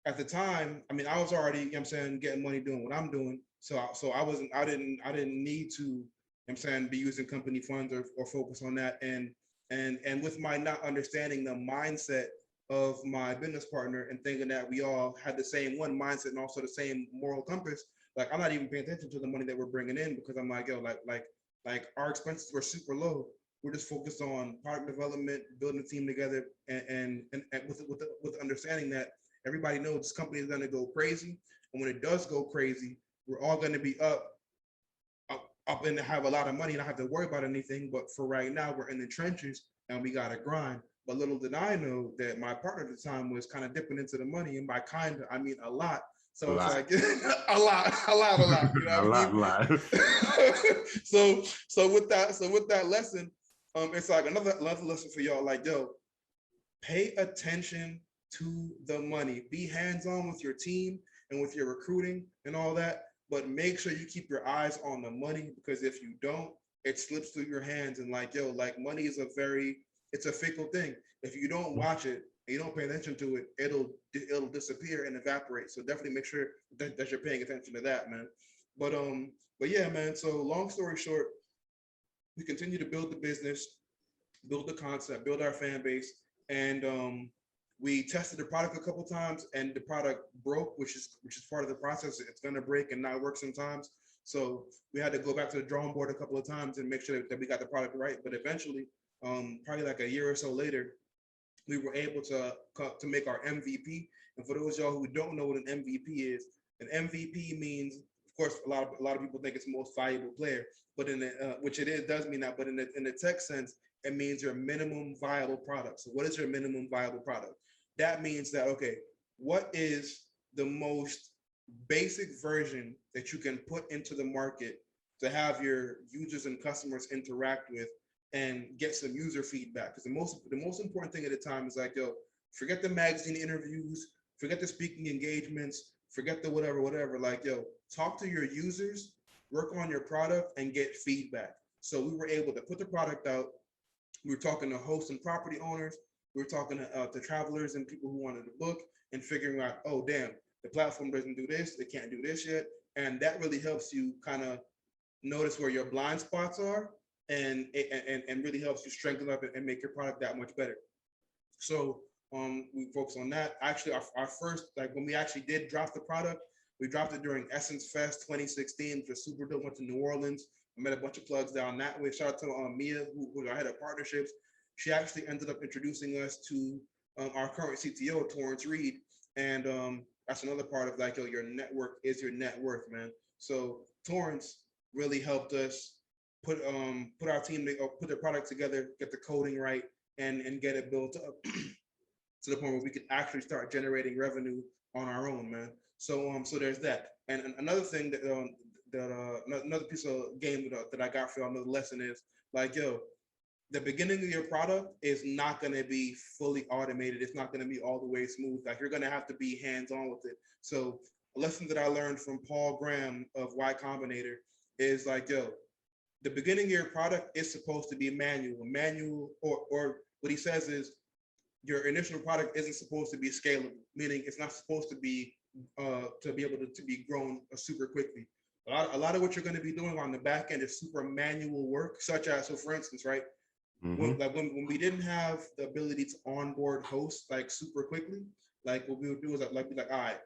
at the time, I mean, I was already, you know what I'm saying, getting money doing what I'm doing. So I didn't need to, you know what I'm saying, be using company funds or focus on that. And with my not understanding the mindset of my business partner and thinking that we all had the same one mindset and also the same moral compass, like I'm not even paying attention to the money that we're bringing in, because I'm like, yo, like our expenses were super low. We're just focused on product development, building a team together, and with the understanding that everybody knows this company is going to go crazy, and when it does go crazy, we're all going to be up and have a lot of money and not have to worry about anything. But for right now, we're in the trenches and we got to grind. But little did I know that my partner at the time was kind of dipping into the money, and by kind of I mean a lot. So it's like a lot. You know what I mean? lot. So with that lesson, it's like another lesson for y'all. Like, yo, pay attention to the money. Be hands-on with your team and with your recruiting and all that, but make sure you keep your eyes on the money, because if you don't, it slips through your hands. And like, yo, like money is it's a fickle thing. If you don't watch it and you don't pay attention to it, it'll disappear and evaporate. So definitely make sure that you're paying attention to that, man. But yeah, man. So long story short, we continue to build the business, build the concept, build our fan base, and we tested the product a couple times, and the product broke, which is part of the process. It's going to break and not work sometimes. So we had to go back to the drawing board a couple of times and make sure that we got the product right. But eventually, probably like a year or so later, we were able to make our MVP. And for those of y'all who don't know what an MVP is, an MVP means, of course, a lot of people think it's the most valuable player, but in the which it is, does mean that, but in the tech sense, it means your minimum viable product. So what is your minimum viable product? That means that, okay, what is the most basic version that you can put into the market to have your users and customers interact with and get some user feedback? Because the most important thing at the time is like, yo, forget the magazine interviews, forget the speaking engagements, forget the whatever. Like, yo, talk to your users, work on your product, and get feedback. So we were able to put the product out. We were talking to hosts and property owners. We were talking to travelers and people who wanted to book, and figuring out, oh, damn, the platform doesn't do this, they can't do this yet. And that really helps you kind of notice where your blind spots are, and really helps you strengthen up and make your product that much better. So we focus on that. Actually, our first, like when we actually did drop the product, we dropped it during Essence Fest 2016, which was super dope. Went to New Orleans. I met a bunch of plugs down that way. Shout out to Mia, who I had a partnerships. She actually ended up introducing us to our current CTO, Torrance Reed. And that's another part of like, yo, your network is your net worth, man. So Torrance really helped us put our team, put their product together, get the coding right, and get it built up to the point where we could actually start generating revenue on our own, man. So so there's that. And another thing that another piece of game that I got for y'all, another lesson is like, yo, the beginning of your product is not going to be fully automated. It's not going to be all the way smooth. Like, you're going to have to be hands-on with it. So a lesson that I learned from Paul Graham of Y Combinator is like, yo, the beginning of your product is supposed to be manual, or what he says is your initial product isn't supposed to be scalable, meaning it's not supposed to be able to be grown super quickly. A lot of what you're going to be doing on the back end is super manual work, such as, so for instance, right, when we didn't have the ability to onboard hosts like super quickly, like what we would do is like be like, all right,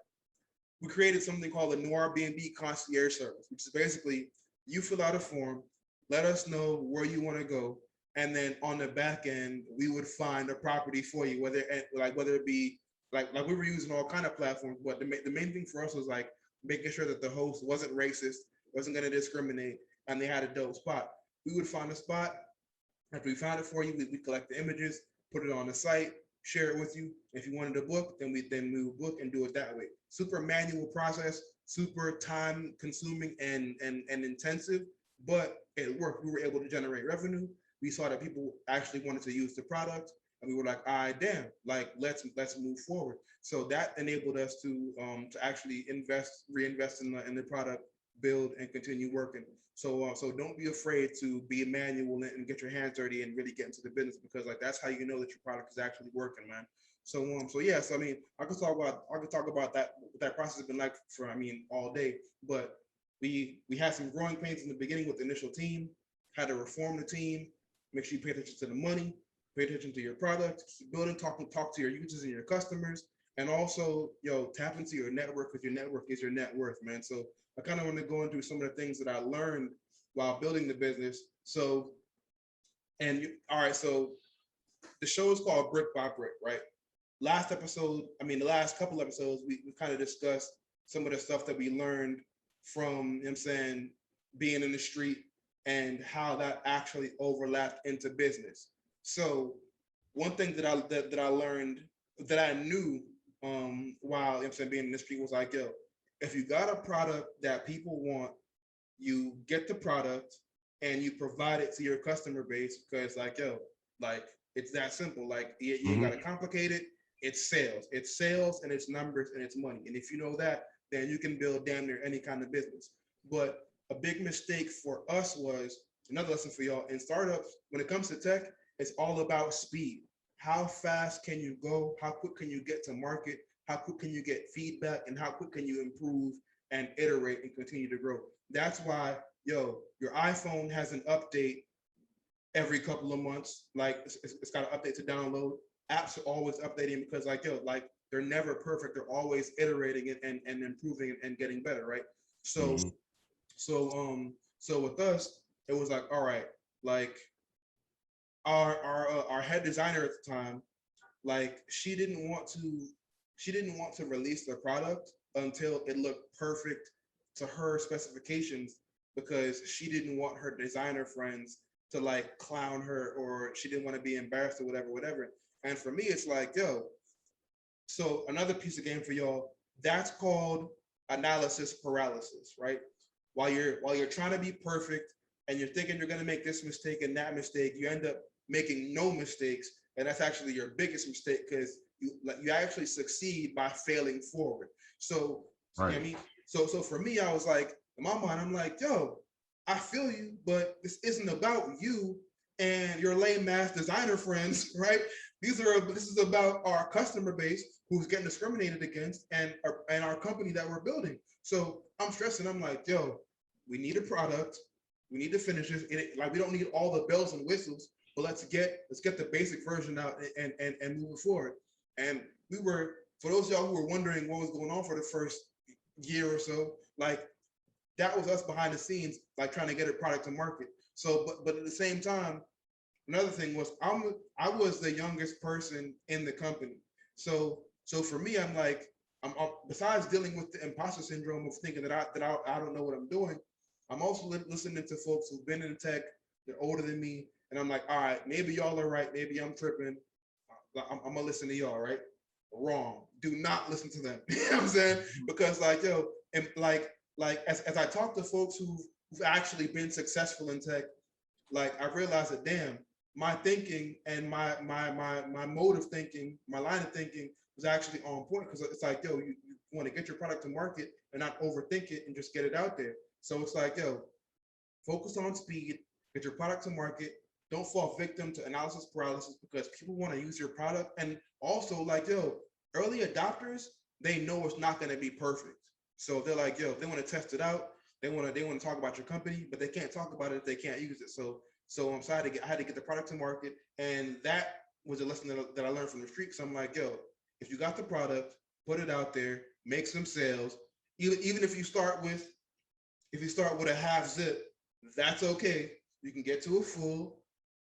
we created something called the Noir BMB concierge service, which is basically you fill out a form, let us know where you want to go, and then on the back end we would find a property for you, whether it be like we were using all kind of platforms, but the main thing for us was like making sure that the host wasn't racist, wasn't going to discriminate, and they had a dope spot. We would find a spot. After we found it for you, we collect the images, put it on the site, share it with you. If you wanted to book, then we would book and do it that way. Super manual process, super time consuming and intensive, but it worked. We were able to generate revenue. We saw that people actually wanted to use the product, and we were like, all right, damn, like let's move forward. So that enabled us to actually reinvest in the product, build, and continue working. So so don't be afraid to be manual and get your hands dirty and really get into the business, because like that's how you know that your product is actually working, man. So so yeah, so I mean, I could talk about that, what that process has been like for, I mean, all day. But we had some growing pains in the beginning with the initial team, had to reform the team, make sure you pay attention to the money, pay attention to your product, keep building, talk to your users and your customers, and also, yo, tap into your network, because your network is your net worth, man. So I kind of want to go into some of the things that I learned while building the business. So, all right, so the show is called Brick by Brick, right? Last episode, I mean, the last couple episodes, we kind of discussed some of the stuff that we learned from, you know what I'm saying, being in the street, and how that actually overlapped into business. So one thing that I learned, that I knew while, you know what I'm saying, being in the street, was like, yo, if you got a product that people want, you get the product and you provide it to your customer base, because like, yo, like it's that simple. Like you ain't gotta complicate it. It's sales and it's numbers and it's money. And if you know that, then you can build damn near any kind of business. But a big mistake for us was, another lesson for y'all, in startups, when it comes to tech, it's all about speed. How fast can you go? How quick can you get to market? How quick can you get feedback? And how quick can you improve and iterate and continue to grow? That's why, yo, your iPhone has an update every couple of months. Like it's got to update to download. Apps are always updating because like like they're never perfect. They're always iterating and improving and getting better, right? So so with us, it was like, all right, like our head designer at the time, like she didn't want to release the product until it looked perfect to her specifications because she didn't want her designer friends to like clown her, or she didn't want to be embarrassed or whatever. And for me, it's like, yo, so another piece of game for y'all, that's called analysis paralysis, right? While you're trying to be perfect and you're thinking you're gonna make this mistake and that mistake, you end up making no mistakes, and that's actually your biggest mistake because you actually succeed by failing forward. So Right. you know what I mean, so for me, I was like, in my mind, I'm like, yo, I feel you, but this isn't about you and your lame ass designer friends, right? This is about our customer base who's getting discriminated against and our company that we're building. So I'm stressing. I'm like, yo, we need a product. We need to finish this. Like we don't need all the bells and whistles, but let's get the basic version out and move it forward. And we were, for those of y'all who were wondering what was going on for the first year or so, like that was us behind the scenes, like trying to get a product to market. So, but at the same time, another thing was I was the youngest person in the company. So for me, I'm like, I'm besides dealing with the imposter syndrome of thinking that I don't know what I'm doing, I'm also listening to folks who've been in tech, they're older than me, and I'm like, all right, maybe y'all are right, maybe I'm tripping. I'm gonna listen to y'all, right? Wrong. Do not listen to them. You know what I'm saying? Because like, yo, and like as I talk to folks who've actually been successful in tech, like I realized that damn, my thinking and my mode of thinking, my line of thinking was actually on point because it's like, yo, you want to get your product to market and not overthink it and just get it out there. So it's like, yo, focus on speed, get your product to market. Don't fall victim to analysis paralysis because people want to use your product. And also, like, yo, early adopters, they know it's not going to be perfect. So they're like, yo, if they want to test it out, they want to talk about your company, but they can't talk about it if they can't use it. So I'm sorry I had to get the product to market, and that was a lesson that I learned from the street. So I'm like, yo, if you got the product, put it out there, make some sales. Even if you start with a half zip, that's okay. You can get to a full,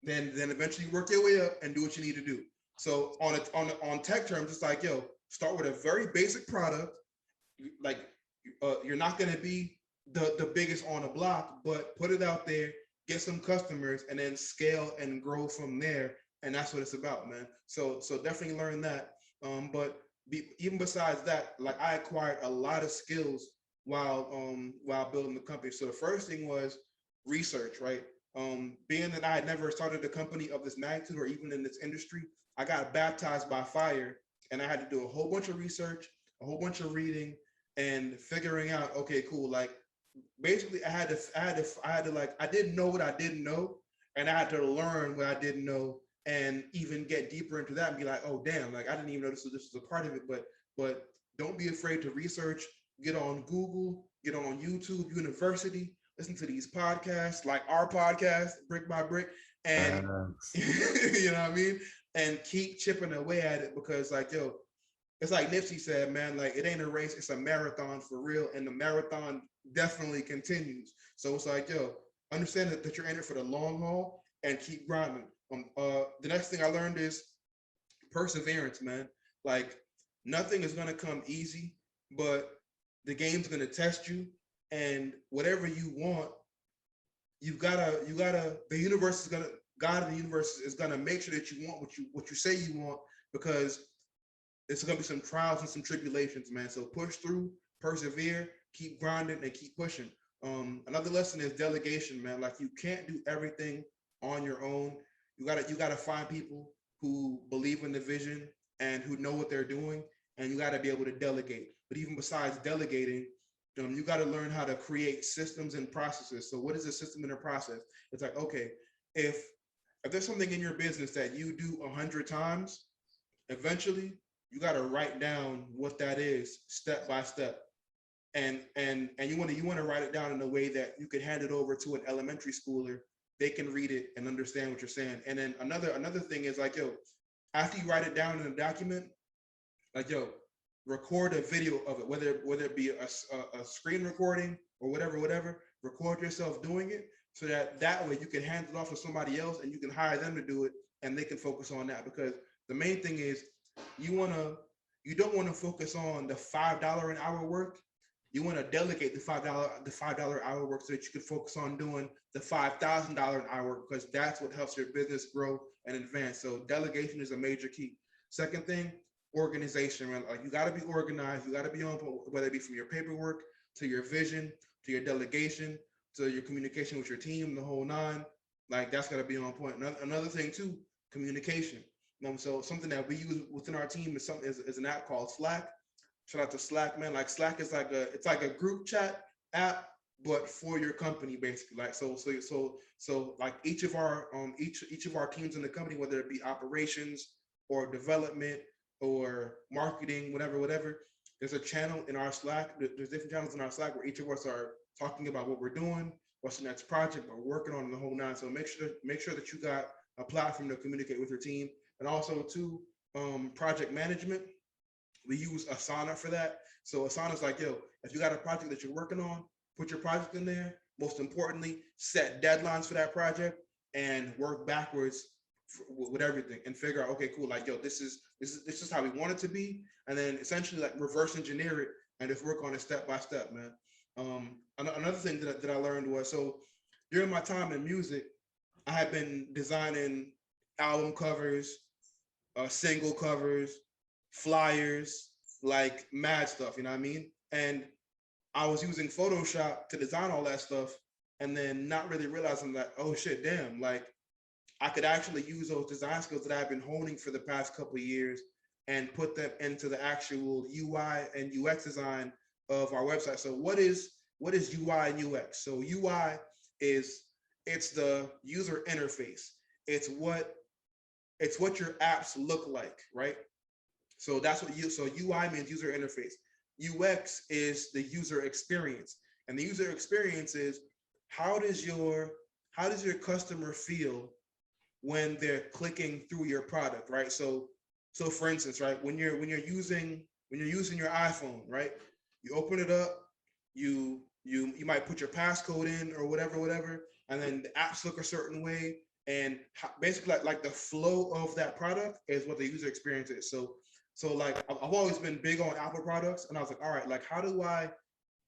then eventually work your way up and do what you need to do. So on tech terms, it's like, yo, start with a very basic product. Like you're not going to be the biggest on the block, but put it out there, get some customers, and then scale and grow from there. And that's what it's about, man. So definitely learn that. But even besides that, like I acquired a lot of skills while building the company. So the first thing was research, right? Being that I had never started a company of this magnitude or even in this industry, I got baptized by fire, and I had to do a whole bunch of research, a whole bunch of reading, and figuring out, okay, cool. Like basically, I had to like, I didn't know what I didn't know, and I had to learn what I didn't know, and even get deeper into that and be like, oh damn, like I didn't even know this was a part of it. But don't be afraid to research. Get on Google, get on YouTube University, listen to these podcasts like our podcast, Brick by Brick, and you know what I mean? And keep chipping away at it because like, yo, it's like Nipsey said, man, like it ain't a race, it's a marathon for real. And the marathon definitely continues. So it's like, yo, understand that you're in it for the long haul and keep grinding. The next thing I learned is perseverance, man. Like nothing is gonna come easy, but the game's gonna test you, and whatever you want, the universe is gonna, God in the universe is gonna make sure that you want what you say you want, because it's gonna be some trials and some tribulations, man. So push through, persevere, keep grinding, and keep pushing. Another lesson is delegation, man. Like you can't do everything on your own. You gotta find people who believe in the vision and who know what they're doing, and you gotta be able to delegate. But even besides delegating, you got to learn how to create systems and processes. So what is a system and a process? It's like, okay, if there's something in your business that you do 100 times, eventually you got to write down what that is step by step. And you want to write it down in a way that you can hand it over to an elementary schooler. they can read it and understand what you're saying. And then another thing is like, yo, after you write it down in a document, like, yo, record a video of it, whether it be a screen recording or whatever, record yourself doing it, so that way you can hand it off to somebody else and you can hire them to do it and they can focus on that. Because the main thing is you don't want to focus on the $5 an hour work. You want to delegate the $5 hour work so that you can focus on doing the $5,000 an hour, because that's what helps your business grow and advance. So delegation is a major key. Second thing, organization, man. Like, you got to be organized. You got to be on, whether it be from your paperwork to your vision to your delegation to your communication with your team, the whole nine. Like, that's got to be on point. Another thing too, communication. So something that we use within our team is an app called Slack. Shout out to Slack, man. Like, Slack is like a group chat app, but for your company, basically. Like, so like each of our teams in the company, whether it be operations or development or marketing, whatever, there's a channel in our Slack. There's different channels in our Slack where each of us are talking about what we're doing, what's the next project we're working on, the whole nine. So make sure that you got a platform to communicate with your team. And also too, project management. We use Asana for that. So Asana's like, yo, if you got a project that you're working on, put your project in there. Most importantly, set deadlines for that project and work backwards with everything and figure out, okay, cool, like, yo, this is how we want it to be, and then essentially like reverse engineer it and just work on it step by step, man. Another thing that I learned was, so during my time in music, I had been designing album covers, single covers, flyers, like mad stuff, you know what I mean? And I was using Photoshop to design all that stuff, and then not really realizing that, oh shit, damn, like, I could actually use those design skills that I've been honing for the past couple of years and put them into the actual UI and UX design of our website. So what is UI and UX? So UI it's the user interface. It's what your apps look like, right? So that's what so UI means user interface. UX is the user experience. And the user experience is, how does your customer feel when they're clicking through your product, right? So for instance, right, when you're using your iPhone, right, you open it up, you might put your passcode in or whatever, and then the apps look a certain way, and basically like the flow of that product is what the user experience is. So like, I've always been big on Apple products, and I was like, all right, like, how do I,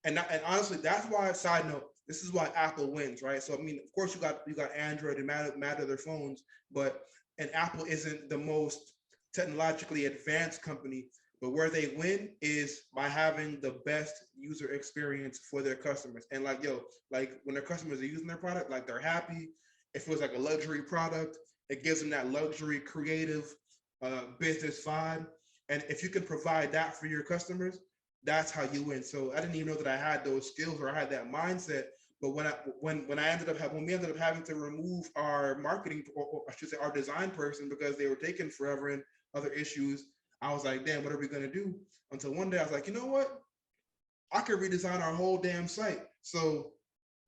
and honestly, that's why, side note, this is why Apple wins, right? So I mean, of course, you got Android and mad other phones, and Apple isn't the most technologically advanced company, but where they win is by having the best user experience for their customers. And like, yo, like, when their customers are using their product, like, they're happy. It feels like a luxury product. It gives them that luxury, creative business vibe. And if you can provide that for your customers, that's how you win. So I didn't even know that I had those skills or I had that mindset. But when we ended up having to remove our marketing, or I should say our design person, because they were taking forever and other issues, I was like, damn, what are we gonna do? Until one day I was like, you know what? I could redesign our whole damn site. So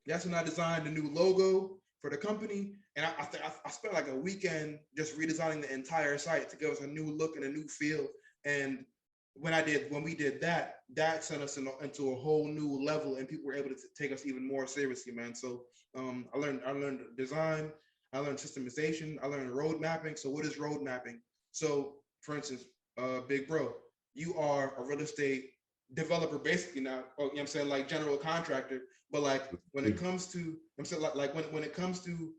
that's when I designed a new logo for the company. And I spent like a weekend just redesigning the entire site to give us a new look and a new feel. And when we did that, that sent us into a whole new level, and people were able to take us even more seriously, man. So I learned design, I learned systemization, I learned road mapping. So what is road mapping? So for instance, big bro, you are a real estate developer basically now, or, you know what I'm saying, like general contractor. But like, when it comes to, I'm saying, like when it comes to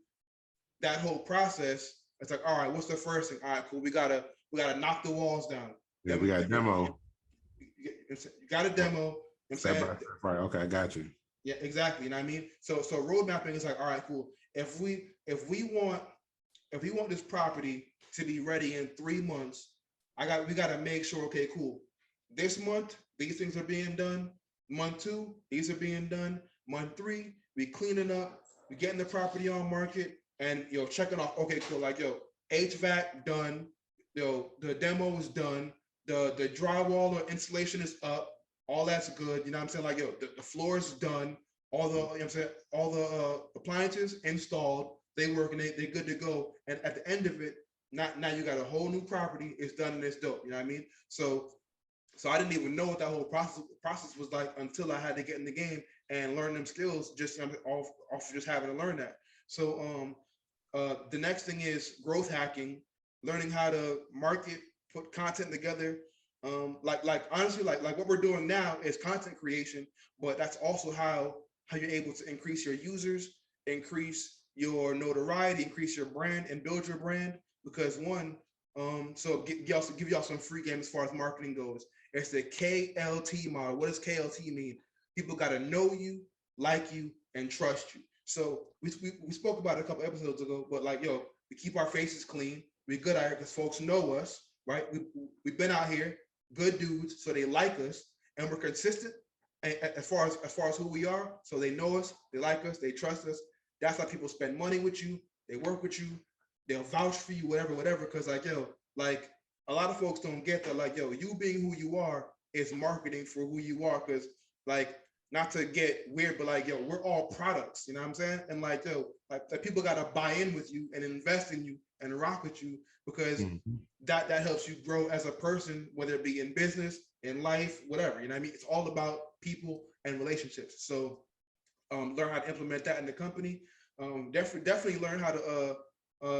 that whole process, it's like, all right, what's the first thing? All right, cool, we gotta knock the walls down. Yeah, we got a demo. You got a demo. Step by step, right? Okay, I got you. Yeah, exactly. You know what I mean? So road mapping is like, all right, cool. If we want this property to be ready in 3 months, we got to make sure, okay, cool. This month, these things are being done. Month 2, these are being done. Month 3, we cleaning up, we getting the property on market, and checking off, okay, cool, like, HVAC done, the demo is done, the drywall or insulation is up, all that's good, you know what I'm saying? Like, the floor is done, all the, you know what I'm saying, all the appliances installed, they work and they're good to go. And at the end of it, now you got a whole new property. It's done and it's dope. You know what I mean? So I didn't even know what that whole process was like until I had to get in the game and learn them skills just off just having to learn that. So the next thing is growth hacking, learning how to market, put content together. Like honestly, like what we're doing now is content creation, but that's also how you're able to increase your users, increase your notoriety, increase your brand, and build your brand. Because one, so give y'all some free game as far as marketing goes. It's the KLT model. What does KLT mean? People got to know you, like you, and trust you. So we spoke about it a couple episodes ago, but like, yo, we keep our faces clean. We're good at it because folks know us, right? We've been out here, good dudes, so they like us, and we're consistent as far as who we are. So they know us, they like us, they trust us. That's how people spend money with you. They work with you. They'll vouch for you, whatever. Because like, yo, like a lot of folks don't get that. Like, yo, you being who you are is marketing for who you are. Because like, not to get weird, but like, yo, we're all products. You know what I'm saying? And like, yo, like people gotta buy in with you and invest in you and rock with you because that helps you grow as a person, whether it be in business, in life, whatever. You know what I mean? It's all about people and relationships. So learn how to implement that in the company. Definitely learn how to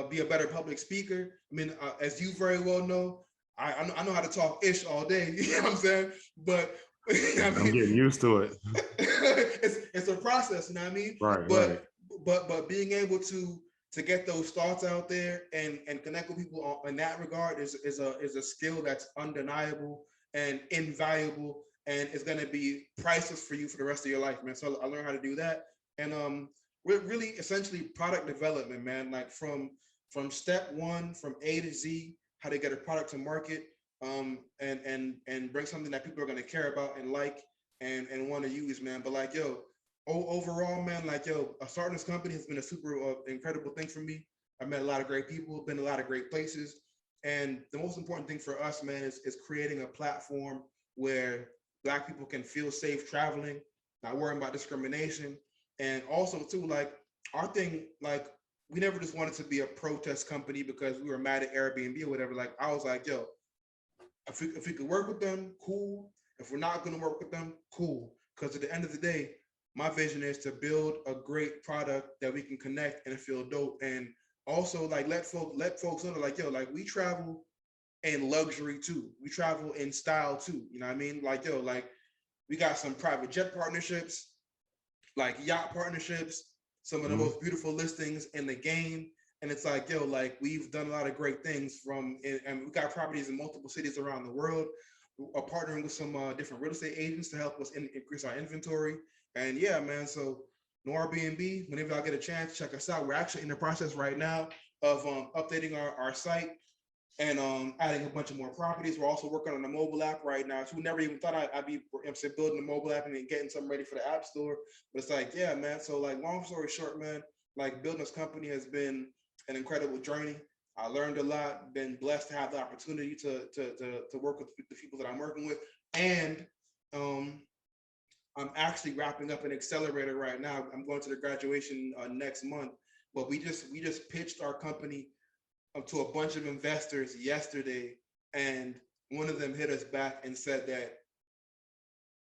be a better public speaker. I mean, as you very well know, I know how to talk ish all day. You know what I'm saying? But I mean, I'm getting used to it. it's a process. You know what I mean? Right. But being able to get those thoughts out there and connect with people in that regard is a skill that's undeniable and invaluable, and it's going to be priceless for you for the rest of your life, man. So I learned how to do that, and we're really essentially product development, man. Like from step one, from A to Z, how to get a product to market, and bring something that people are going to care about and like and want to use, man. But like, yo, overall, man, like, yo, starting this company has been a super incredible thing for me. I've met a lot of great people, been a lot of great places. And the most important thing for us, man, is creating a platform where Black people can feel safe traveling, not worrying about discrimination. And also, too, like, our thing, like, we never just wanted to be a protest company because we were mad at Airbnb or whatever. Like, I was like, yo, if we could work with them, cool. If we're not going to work with them, cool. Because at the end of the day, my vision is to build a great product that we can connect and feel dope. And also, like, let folks know, like, yo, like, we travel in luxury too. We travel in style too. You know what I mean? Like, yo, like, we got some private jet partnerships, like yacht partnerships, some of the most beautiful listings in the game. And it's like, yo, like, we've done a lot of great things and we got properties in multiple cities around the world. We're partnering with some different real estate agents to help us increase our inventory. And yeah, man, so Noir BMB, whenever y'all get a chance, check us out. We're actually in the process right now of updating our site and adding a bunch of more properties. We're also working on a mobile app right now. So we never even thought I'd be building a mobile app and then getting something ready for the app store. But it's like, yeah, man. So like, long story short, man, like, building this company has been an incredible journey. I learned a lot, been blessed to have the opportunity to work with the people that I'm working with. And I'm actually wrapping up an accelerator right now. I'm going to the graduation next month, but we just pitched our company to a bunch of investors yesterday, and one of them hit us back and said that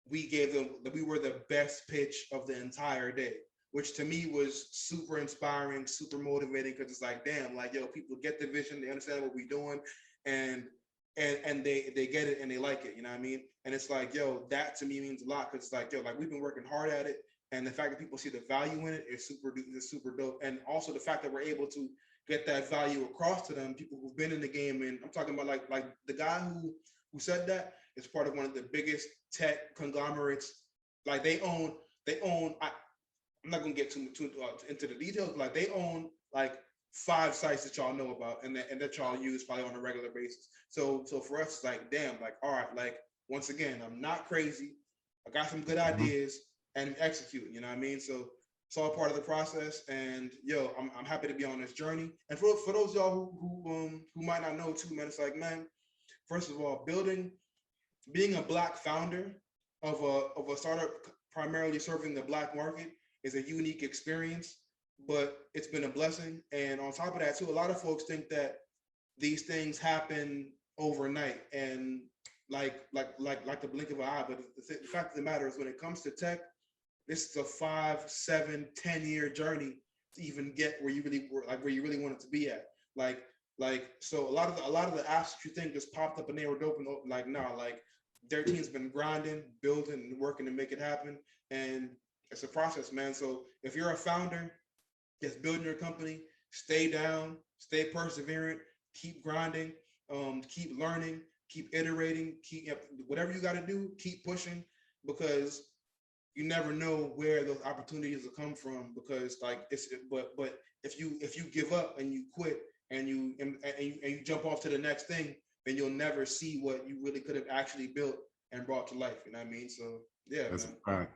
we were the best pitch of the entire day, which to me was super inspiring, super motivating, because it's like, damn, like, yo, people get the vision, they understand what we're doing, and they get it and they like it, you know what I mean? And it's like, yo, that to me means a lot, because it's like, yo, like, we've been working hard at it, and the fact that people see the value in it is super dope. And also the fact that we're able to get that value across to them, people who've been in the game. And I'm talking about like the guy who said that is part of one of the biggest tech conglomerates. Like, they own. I'm not gonna get too into the details, but like, they own like 5 sites that y'all know about and that y'all use probably on a regular basis. So for us, it's like, damn, like, all right, like, once again, I'm not crazy. I got some good ideas and execute. You know what I mean? So it's all part of the process. And yo, I'm happy to be on this journey. And for those of y'all who might not know too, man, it's like, man, first of all, being a Black founder of a startup primarily serving the Black market is a unique experience, but it's been a blessing. And on top of that too, a lot of folks think that these things happen overnight and like the blink of an eye. But the fact of the matter is, when it comes to tech, this is a 5, 7, 10-year journey to even get where you really want it to be at. So a lot of the apps that you think just popped up and they were dope, and like nah, like their team's been grinding, building, and working to make it happen. And it's a process, man. So if you're a founder that's building your company, stay down, stay perseverant, keep grinding, keep learning, keep iterating, keep whatever you got to do, keep pushing, because you never know where those opportunities will come from. Because like but if you give up and you quit and you jump off to the next thing, then you'll never see what you really could have actually built and brought to life. You know what I mean? So yeah, that's man. a fact.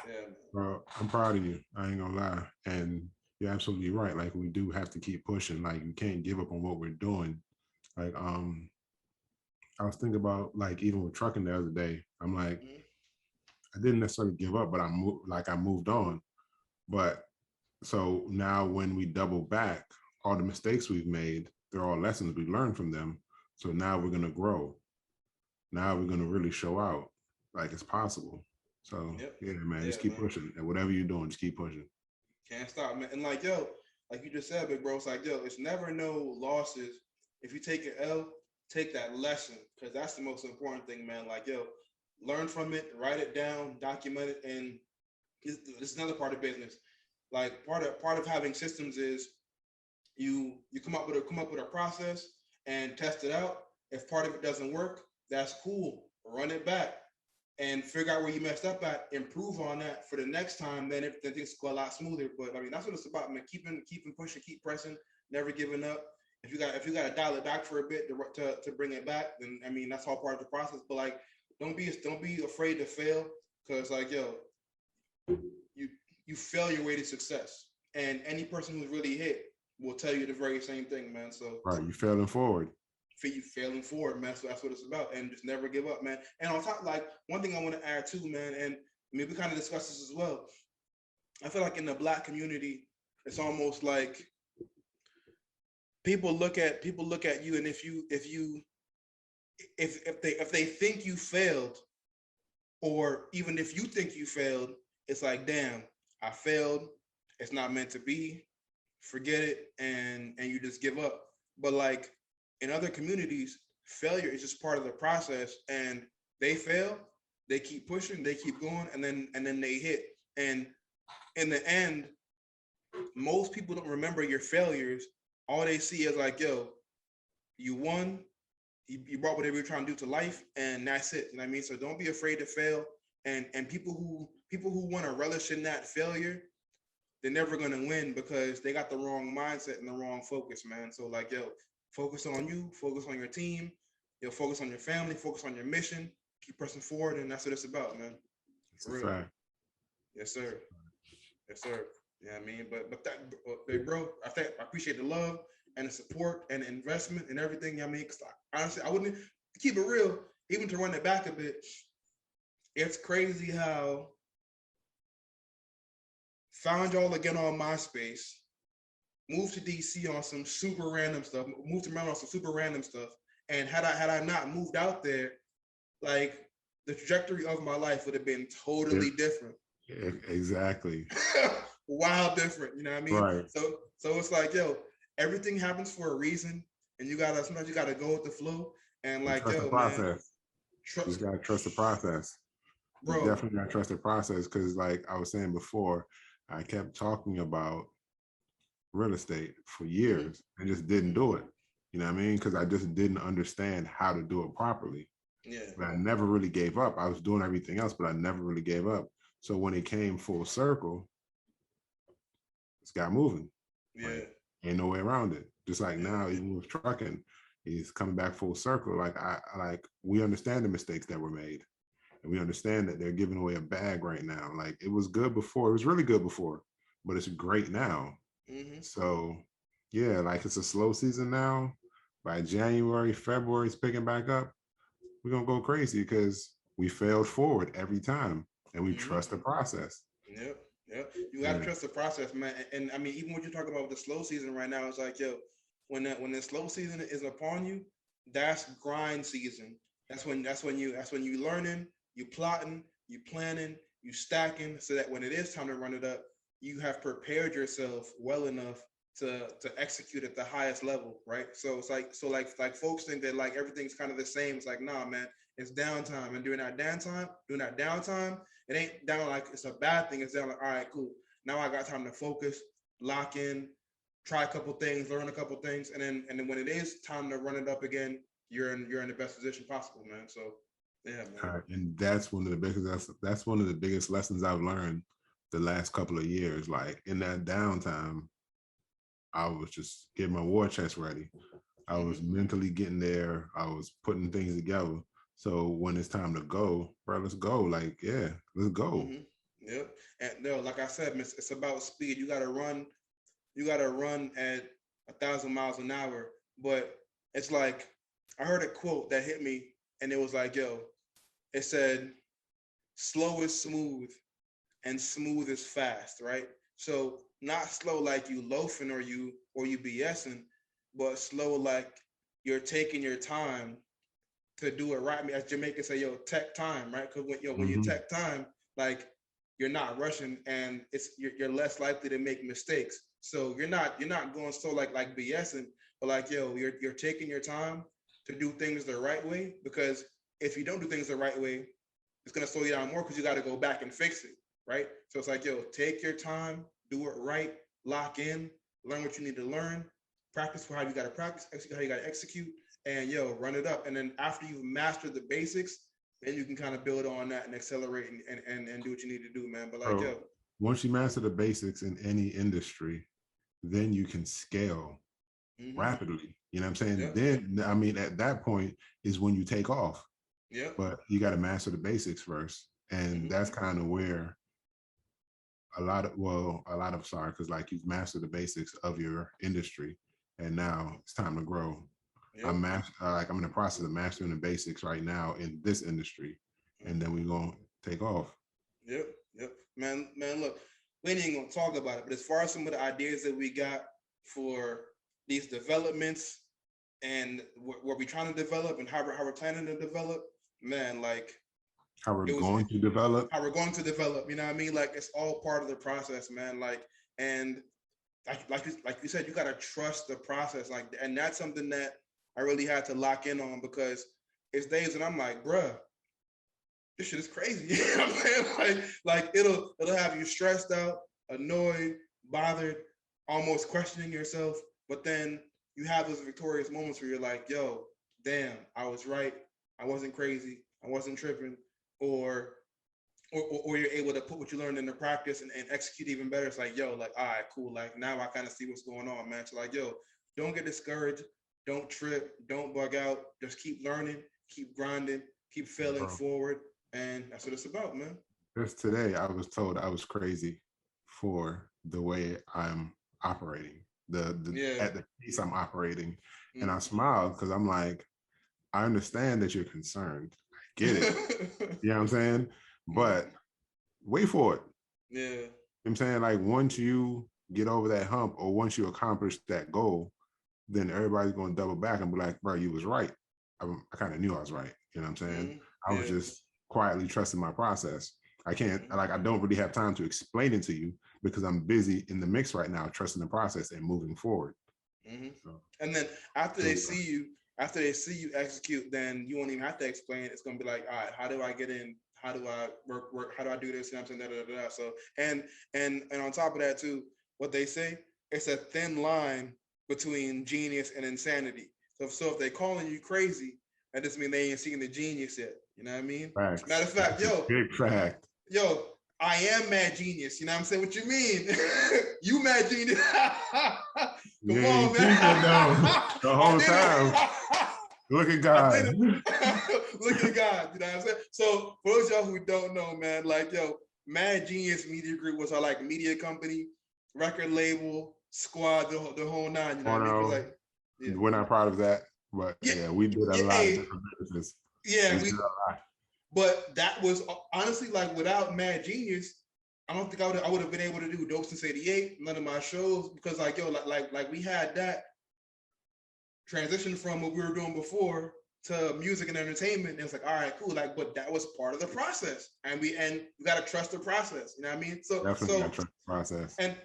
Yeah, man. Bro, I'm proud of you. I ain't gonna lie. And you're absolutely right. Like, we do have to keep pushing. Like, we can't give up on what we're doing. Like, I was thinking about, like, even with trucking the other day, I'm like, I didn't necessarily give up, but I moved on. But so now when we double back, all the mistakes we've made, they're all lessons we learned from them. So now we're gonna grow. Now we're gonna really show out. Like, it's possible. So yeah, man, just keep pushing. And whatever you're doing, just keep pushing. Can't stop, man. And like, yo, like you just said, big bro, it's like, yo, it's never no losses. If you take an L, take that lesson, because that's the most important thing, man. Like, yo, learn from it, write it down, document it, and this is another part of business. Like, part of having systems is you come up with a process and test it out. If part of it doesn't work, that's cool. Run it back and figure out where you messed up at, improve on that for the next time. Then things go a lot smoother. But I mean, that's what it's about, man. Keeping pushing, keep pressing, never giving up. If you got to dial it back for a bit to bring it back, then I mean that's all part of the process. But like, don't be afraid to fail, because like, yo, you fail your way to success, and any person who's really hit will tell you the very same thing, man. So right, you failing forward. You failing forward, man. So that's what it's about, and just never give up, man. And on top, like, one thing I want to add too, man, and maybe we kind of discuss this as well. I feel like in the Black community, it's almost like people look at you, and if they think you failed, or even if you think you failed, it's like, damn, I failed. It's not meant to be. Forget it, and you just give up. But like in other communities, failure is just part of the process, and they fail, they keep pushing, they keep going, and then they hit. And in the end, most people don't remember your failures. All they see is like, yo, you won, you brought whatever you're trying to do to life, and that's it. You know what I mean? So don't be afraid to fail. And people who want to relish in that failure, they're never gonna win, because they got the wrong mindset and the wrong focus, man. So like, yo, focus on you, focus on your team, focus on your family, focus on your mission, keep pressing forward, and that's what it's about, man. It's a fact. Yes, sir. Yes, sir. Yeah, I mean, but that, big bro, I appreciate the love and the support and the investment and everything. I mean, 'cause honestly, I wouldn't, keep it real, even to run it back a bit. It's crazy how found y'all again on MySpace, moved to DC on some super random stuff, moved around on some super random stuff. And had I not moved out there, like, the trajectory of my life would have been totally different. Yeah, exactly. Wild different, you know what I mean? Right. So it's like, yo, everything happens for a reason, and sometimes you gotta go with the flow. And like, trust the process. Man, you just gotta trust the process. Bro, you definitely gotta trust the process, because like I was saying before, I kept talking about real estate for years and just didn't do it. You know what I mean? Because I just didn't understand how to do it properly. Yeah. But I never really gave up. I was doing everything else, but I never really gave up. So when it came full circle, it's got moving. Yeah. Like, ain't no way around it. Just like now, even with trucking, he's coming back full circle. Like we understand the mistakes that were made. And we understand that they're giving away a bag right now. Like, it was good before. It was really good before, but it's great now. Mm-hmm. So yeah, like, it's a slow season now. By January, February, it's picking back up. We're gonna go crazy because we failed forward every time, and we trust the process. Yep. Yeah, you gotta trust the process, man. And I mean, even what you're talking about with the slow season right now, it's like, yo, when the slow season is upon you, that's grind season. That's when you learning, you plotting, you planning, you stacking, so that when it is time to run it up, you have prepared yourself well enough to execute at the highest level, right? So it's like like folks think that like everything's kind of the same. It's like, nah, man, it's downtime, and during that downtime, it ain't down like it's a bad thing. It's down like, all right, cool. Now I got time to focus, lock in, try a couple things, learn a couple things, and then when it is time to run it up again, you're in the best position possible, man. So yeah, man. And that's one of the that's one of the biggest lessons I've learned the last couple of years. Like in that downtime, I was just getting my war chest ready. I was mentally getting there. I was putting things together. So when it's time to go, bro, let's go. Like, yeah, let's go. Yep. And no, like I said, it's about speed. You gotta run at 1,000 miles an hour. But it's like I heard a quote that hit me, and it was like, yo, it said, slow is smooth and smooth is fast, right? So not slow like you loafing or you BSing, but slow like you're taking your time to do it right. I mean, as Jamaicans say, yo, tech time, right? Because when you tech time, like you're not rushing, and you're less likely to make mistakes. So you're not going slow like BSing, but like, yo, you're taking your time to do things the right way, because if you don't do things the right way, it's gonna slow you down more because you got to go back and fix it, right? So it's like, yo, take your time, do it right, lock in, learn what you need to learn, practice for how you got to practice, execute how you got to execute, and yo, run it up. And then after you've mastered the basics, then you can kind of build on that and accelerate and do what you need to do, man. But like, yo, once you master the basics in any industry, then you can scale rapidly. You know what I'm saying? Yep. Then, I mean, at that point is when you take off. Yeah. But you got to master the basics first. And that's kind of where because like you've mastered the basics of your industry, and now it's time to grow. Yep. I'm in the process of mastering the basics right now in this industry, and then we're gonna take off. Yep. Man, look, we ain't even gonna talk about it, but as far as some of the ideas that we got for these developments and what we're trying to develop and how we're planning to develop, man, like how we're going to develop, you know what I mean? Like it's all part of the process, man. Like, and like you said, you got to trust the process. Like, and that's something that I really had to lock in on, because it's days that I'm like, bruh, this shit is crazy. You know what I'm saying? Like it'll have you stressed out, annoyed, bothered, almost questioning yourself. But then you have those victorious moments where you're like, yo, damn, I was right. I wasn't crazy. I wasn't tripping. Or you're able to put what you learned into practice and execute even better. It's like, yo, like, all right, cool. Like now I kind of see what's going on, man. So like, yo, don't get discouraged. Don't trip. Don't bug out. Just keep learning, keep grinding, keep failing forward. And that's what it's about, man. Just today, I was told I was crazy for the way I'm operating, at the pace I'm operating. And I smiled because I'm like, I understand that you're concerned. I get it. You know what I'm saying? But wait for it. Yeah. You know what I'm saying? Like once you get over that hump, or once you accomplish that goal, then everybody's going to double back and be like, bro, you was right. I kind of knew I was right. You know what I'm saying? I was just quietly trusting my process. I don't really have time to explain it to you because I'm busy in the mix right now, trusting the process and moving forward. So, and then after they see you execute, then you won't even have to explain. It's going to be like, all right, how do I get in? How do I work? How do I do this? You know what I'm saying? So, and on top of that too, what they say, it's a thin line between genius and insanity. So if they're calling you crazy, that doesn't mean they ain't seeing the genius yet. You know what I mean? Facts. Matter of fact, big fact. Yo, I am mad genius. You know what I'm saying? What you mean? You mad genius? Come on, man. The whole time. Look at God. Look at God. You know what I'm saying? So for those of y'all who don't know, man, like, yo, Mad Genius Media Group was our like media company, record label, squad, the whole nine. You know what I mean? Like, we're not proud of that, but we did a lot of different businesses. Yeah, but that was honestly like without Mad Genius, I don't think I would have been able to do Dope Since '88, none of my shows, because like we had that transition from what we were doing before to music and entertainment. And it's like, all right, cool. Like, but that was part of the process. And we gotta trust the process. You know what I mean? So definitely gotta trust the process. And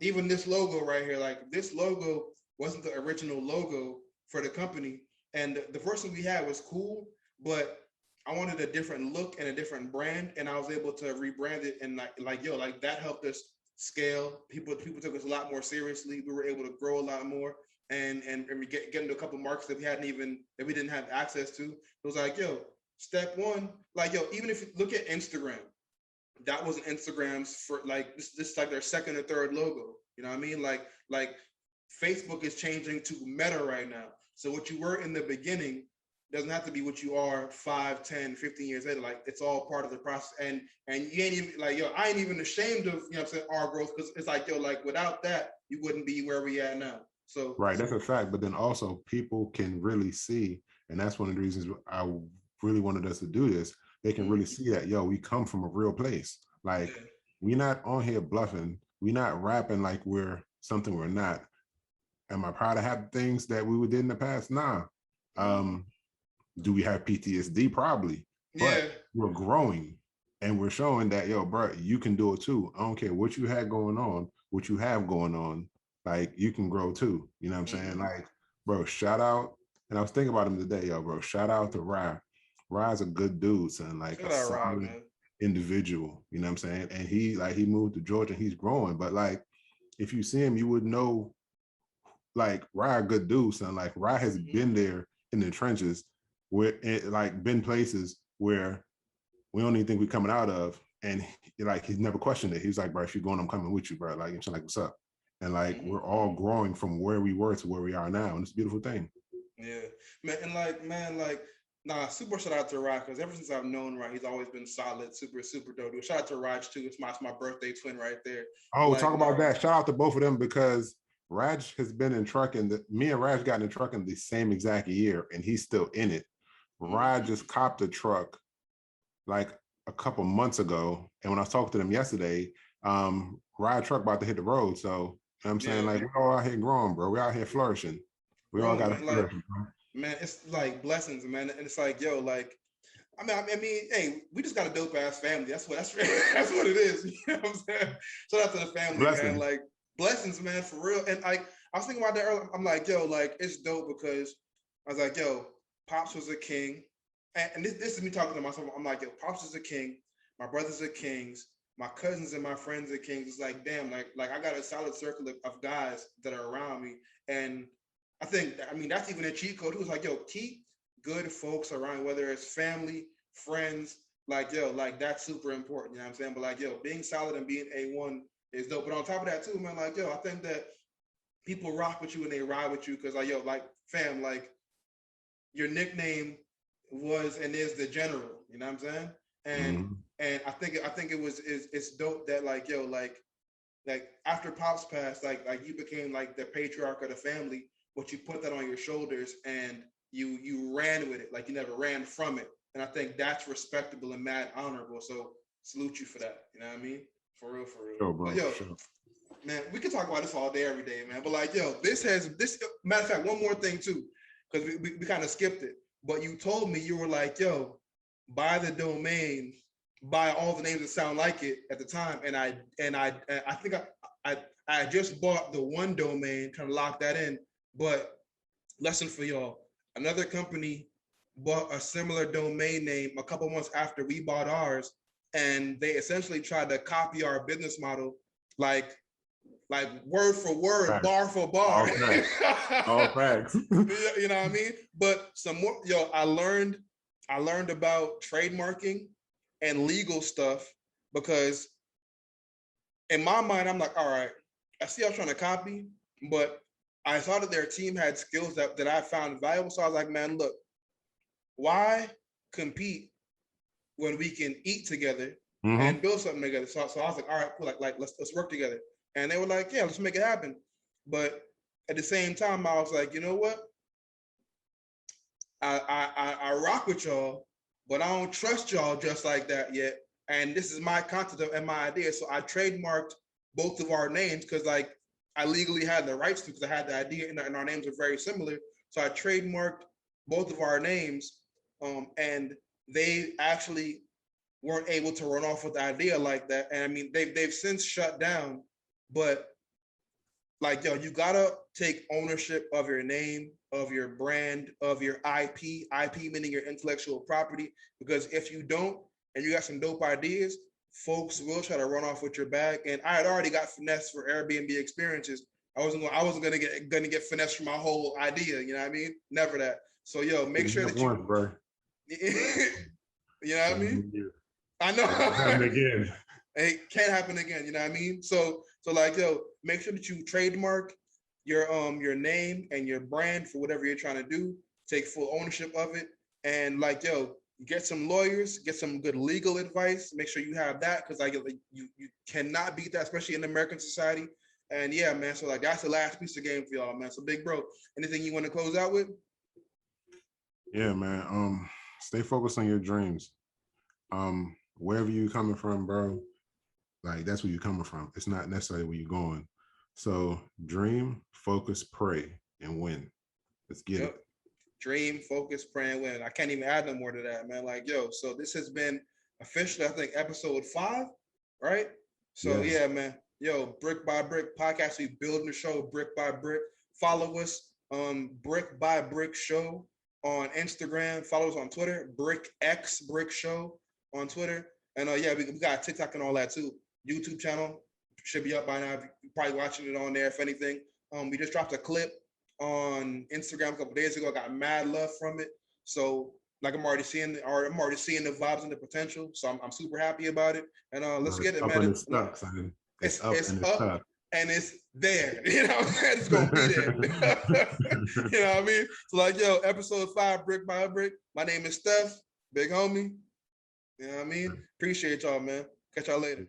even this logo right here, like this logo wasn't the original logo for the company. And the first one we had was cool, but I wanted a different look and a different brand. And I was able to rebrand it, and like that helped us scale. People took us a lot more seriously. We were able to grow a lot more and we get into a couple markets that we didn't have access to. It was like, step one, like, even if you look at Instagram, that was Instagram's for like this is like their second or third logo. You know what I mean? Like Facebook is changing to Meta right now. So what you were in the beginning doesn't have to be what you are 5, 10, 15 years later. Like, it's all part of the process. And you ain't even like, I ain't even ashamed of, what I'm saying, our growth, because it's like, like without that, you wouldn't be where we at now. So right, that's a fact. But then also people can really see, and that's one of the reasons I really wanted us to do this. They can really see that, we come from a real place. Like, we're not on here bluffing. We're not rapping like we're something we're not. Am I proud to have things that we did in the past? Nah. Do we have PTSD? Probably. But we're growing and we're showing that, bro, you can do it too. I don't care what you had going on, what you have going on. Like, you can grow too. You know what I'm saying? Like, bro, shout out. And I was thinking about him today, bro. Shout out to Rye. Rye's a good dude, son. Like, a solid individual. You know what I'm saying? And he moved to Georgia and he's growing. But like, if you see him, you would know, like, Rye a good dude, son. Like, Rye has been there in the trenches, where been places where we don't even think we're coming out of. And he's never questioned it. He's like, bro, if you're going, I'm coming with you, bro. Like, I'm like, what's up? And like, we're all growing from where we were to where we are now. And it's a beautiful thing. Yeah, man. And super shout out to Raj, because ever since I've known Raj, he's always been solid, super dope. Shout out to Raj too. It's my birthday twin right there. Oh, talk about that. Shout out to both of them, because Raj has been in trucking. Me and Raj got in trucking the same exact year, and he's still in it. Raj just copped a truck like a couple months ago, and when I was talking to them yesterday, Raj truck about to hit the road. So you know what I'm saying, like, we're all out here growing, bro. We're out here flourishing. We all got to flourish, man. It's like blessings, man. And it's like, like, I mean, hey, we just got a dope ass family. That's what it is. You know what I'm saying? Shout out to the family, man. Like, blessings, man, for real. And I was thinking about that earlier. I'm like, like, it's dope, because I was like, Pops was a king. And this is me talking to myself. I'm like, Pops is a king. My brothers are kings. My cousins and my friends are kings. It's like, damn, like I got a solid circle of guys that are around me. And I think, that's even a cheat code. Who's like, keep good folks around, whether it's family, friends, like, that's super important. You know what I'm saying? But like, being solid and being A1 is dope. But on top of that too, man, like, I think that people rock with you and they ride with you, because like, like, fam, like, your nickname was and is the General. You know what I'm saying? And I think it's dope that like, like after Pops passed, like you became like the patriarch of the family, but you put that on your shoulders and you ran with it. Like, you never ran from it. And I think that's respectable and mad honorable. So salute you for that. You know what I mean? For real. Sure, bro. Sure. Man, we could talk about this all day, every day, man. But like, this matter of fact, one more thing too, because we kind of skipped it. But you told me, you were like, buy the domain, buy all the names that sound like it at the time. And I think I just bought the one domain, kind of locked that in. But lesson for y'all, another company bought a similar domain name a couple months after we bought ours, and they essentially tried to copy our business model, like word for word, facts. Bar for bar. All facts. You know what I mean? But some more, I learned about trademarking and legal stuff, because in my mind, I'm like, all right, I see y'all trying to copy, but I saw that their team had skills that I found valuable. So I was like, man, look, why compete when we can eat together and build something together? So I was like, all right, cool, like let's work together. And they were like, yeah, let's make it happen. But at the same time, I was like, you know what? I rock with y'all, but I don't trust y'all just like that yet. and this is my content and my idea. So I trademarked both of our names because like I legally had the rights to, because I had the idea and our names are very similar. So I trademarked both of our names, and they actually weren't able to run off with the idea like that. And I mean, they've since shut down, but like, yo, you gotta take ownership of your name, of your brand, of your IP meaning your intellectual property, because if you don't, and you got some dope ideas, folks will try to run off with your bag. And I had already got finessed for Airbnb experiences. I wasn't gonna get finessed for my whole idea. You know what I mean? Never that. So yo, make sure that you, bro. You know what I mean? I know. Happen again. It can't happen again. You know what I mean? So like, yo, make sure that you trademark your name and your brand for whatever you're trying to do. Take full ownership of it, and like, yo, get some lawyers, get some good legal advice. Make sure you have that, because like you cannot beat that, especially in American society. And yeah, man. So like, that's the last piece of game for y'all, man. So big bro, anything you want to close out with? Yeah, man. Stay focused on your dreams. Wherever you coming from, bro, like that's where you're coming from. It's not necessarily where you're going. So dream, focus, pray, and win. Let's get it. Dream, focus, pray, and win. I can't even add no more to that, man. Like, yo, so this has been officially, I think, episode 5, right? So yeah, man. Yo, Brick by Brick podcast. We building the show brick by brick. Follow us on Brick by Brick Show on Instagram. Follow us on Twitter, Brick Show on Twitter. And yeah, we got TikTok and all that too. YouTube channel should be up by now. You're probably watching it on there, if anything. We just dropped a clip on Instagram a couple days ago. I got mad love from it. So like, I'm already seeing the vibes and the potential. So I'm super happy about it. And let's get it, man. It's up and it's there. You know what I'm saying? It's gonna be there. You know what I mean? So like, yo, episode 5, Brick by Brick. My name is Stef, big homie. You know what I mean? Appreciate y'all, man. Catch y'all later.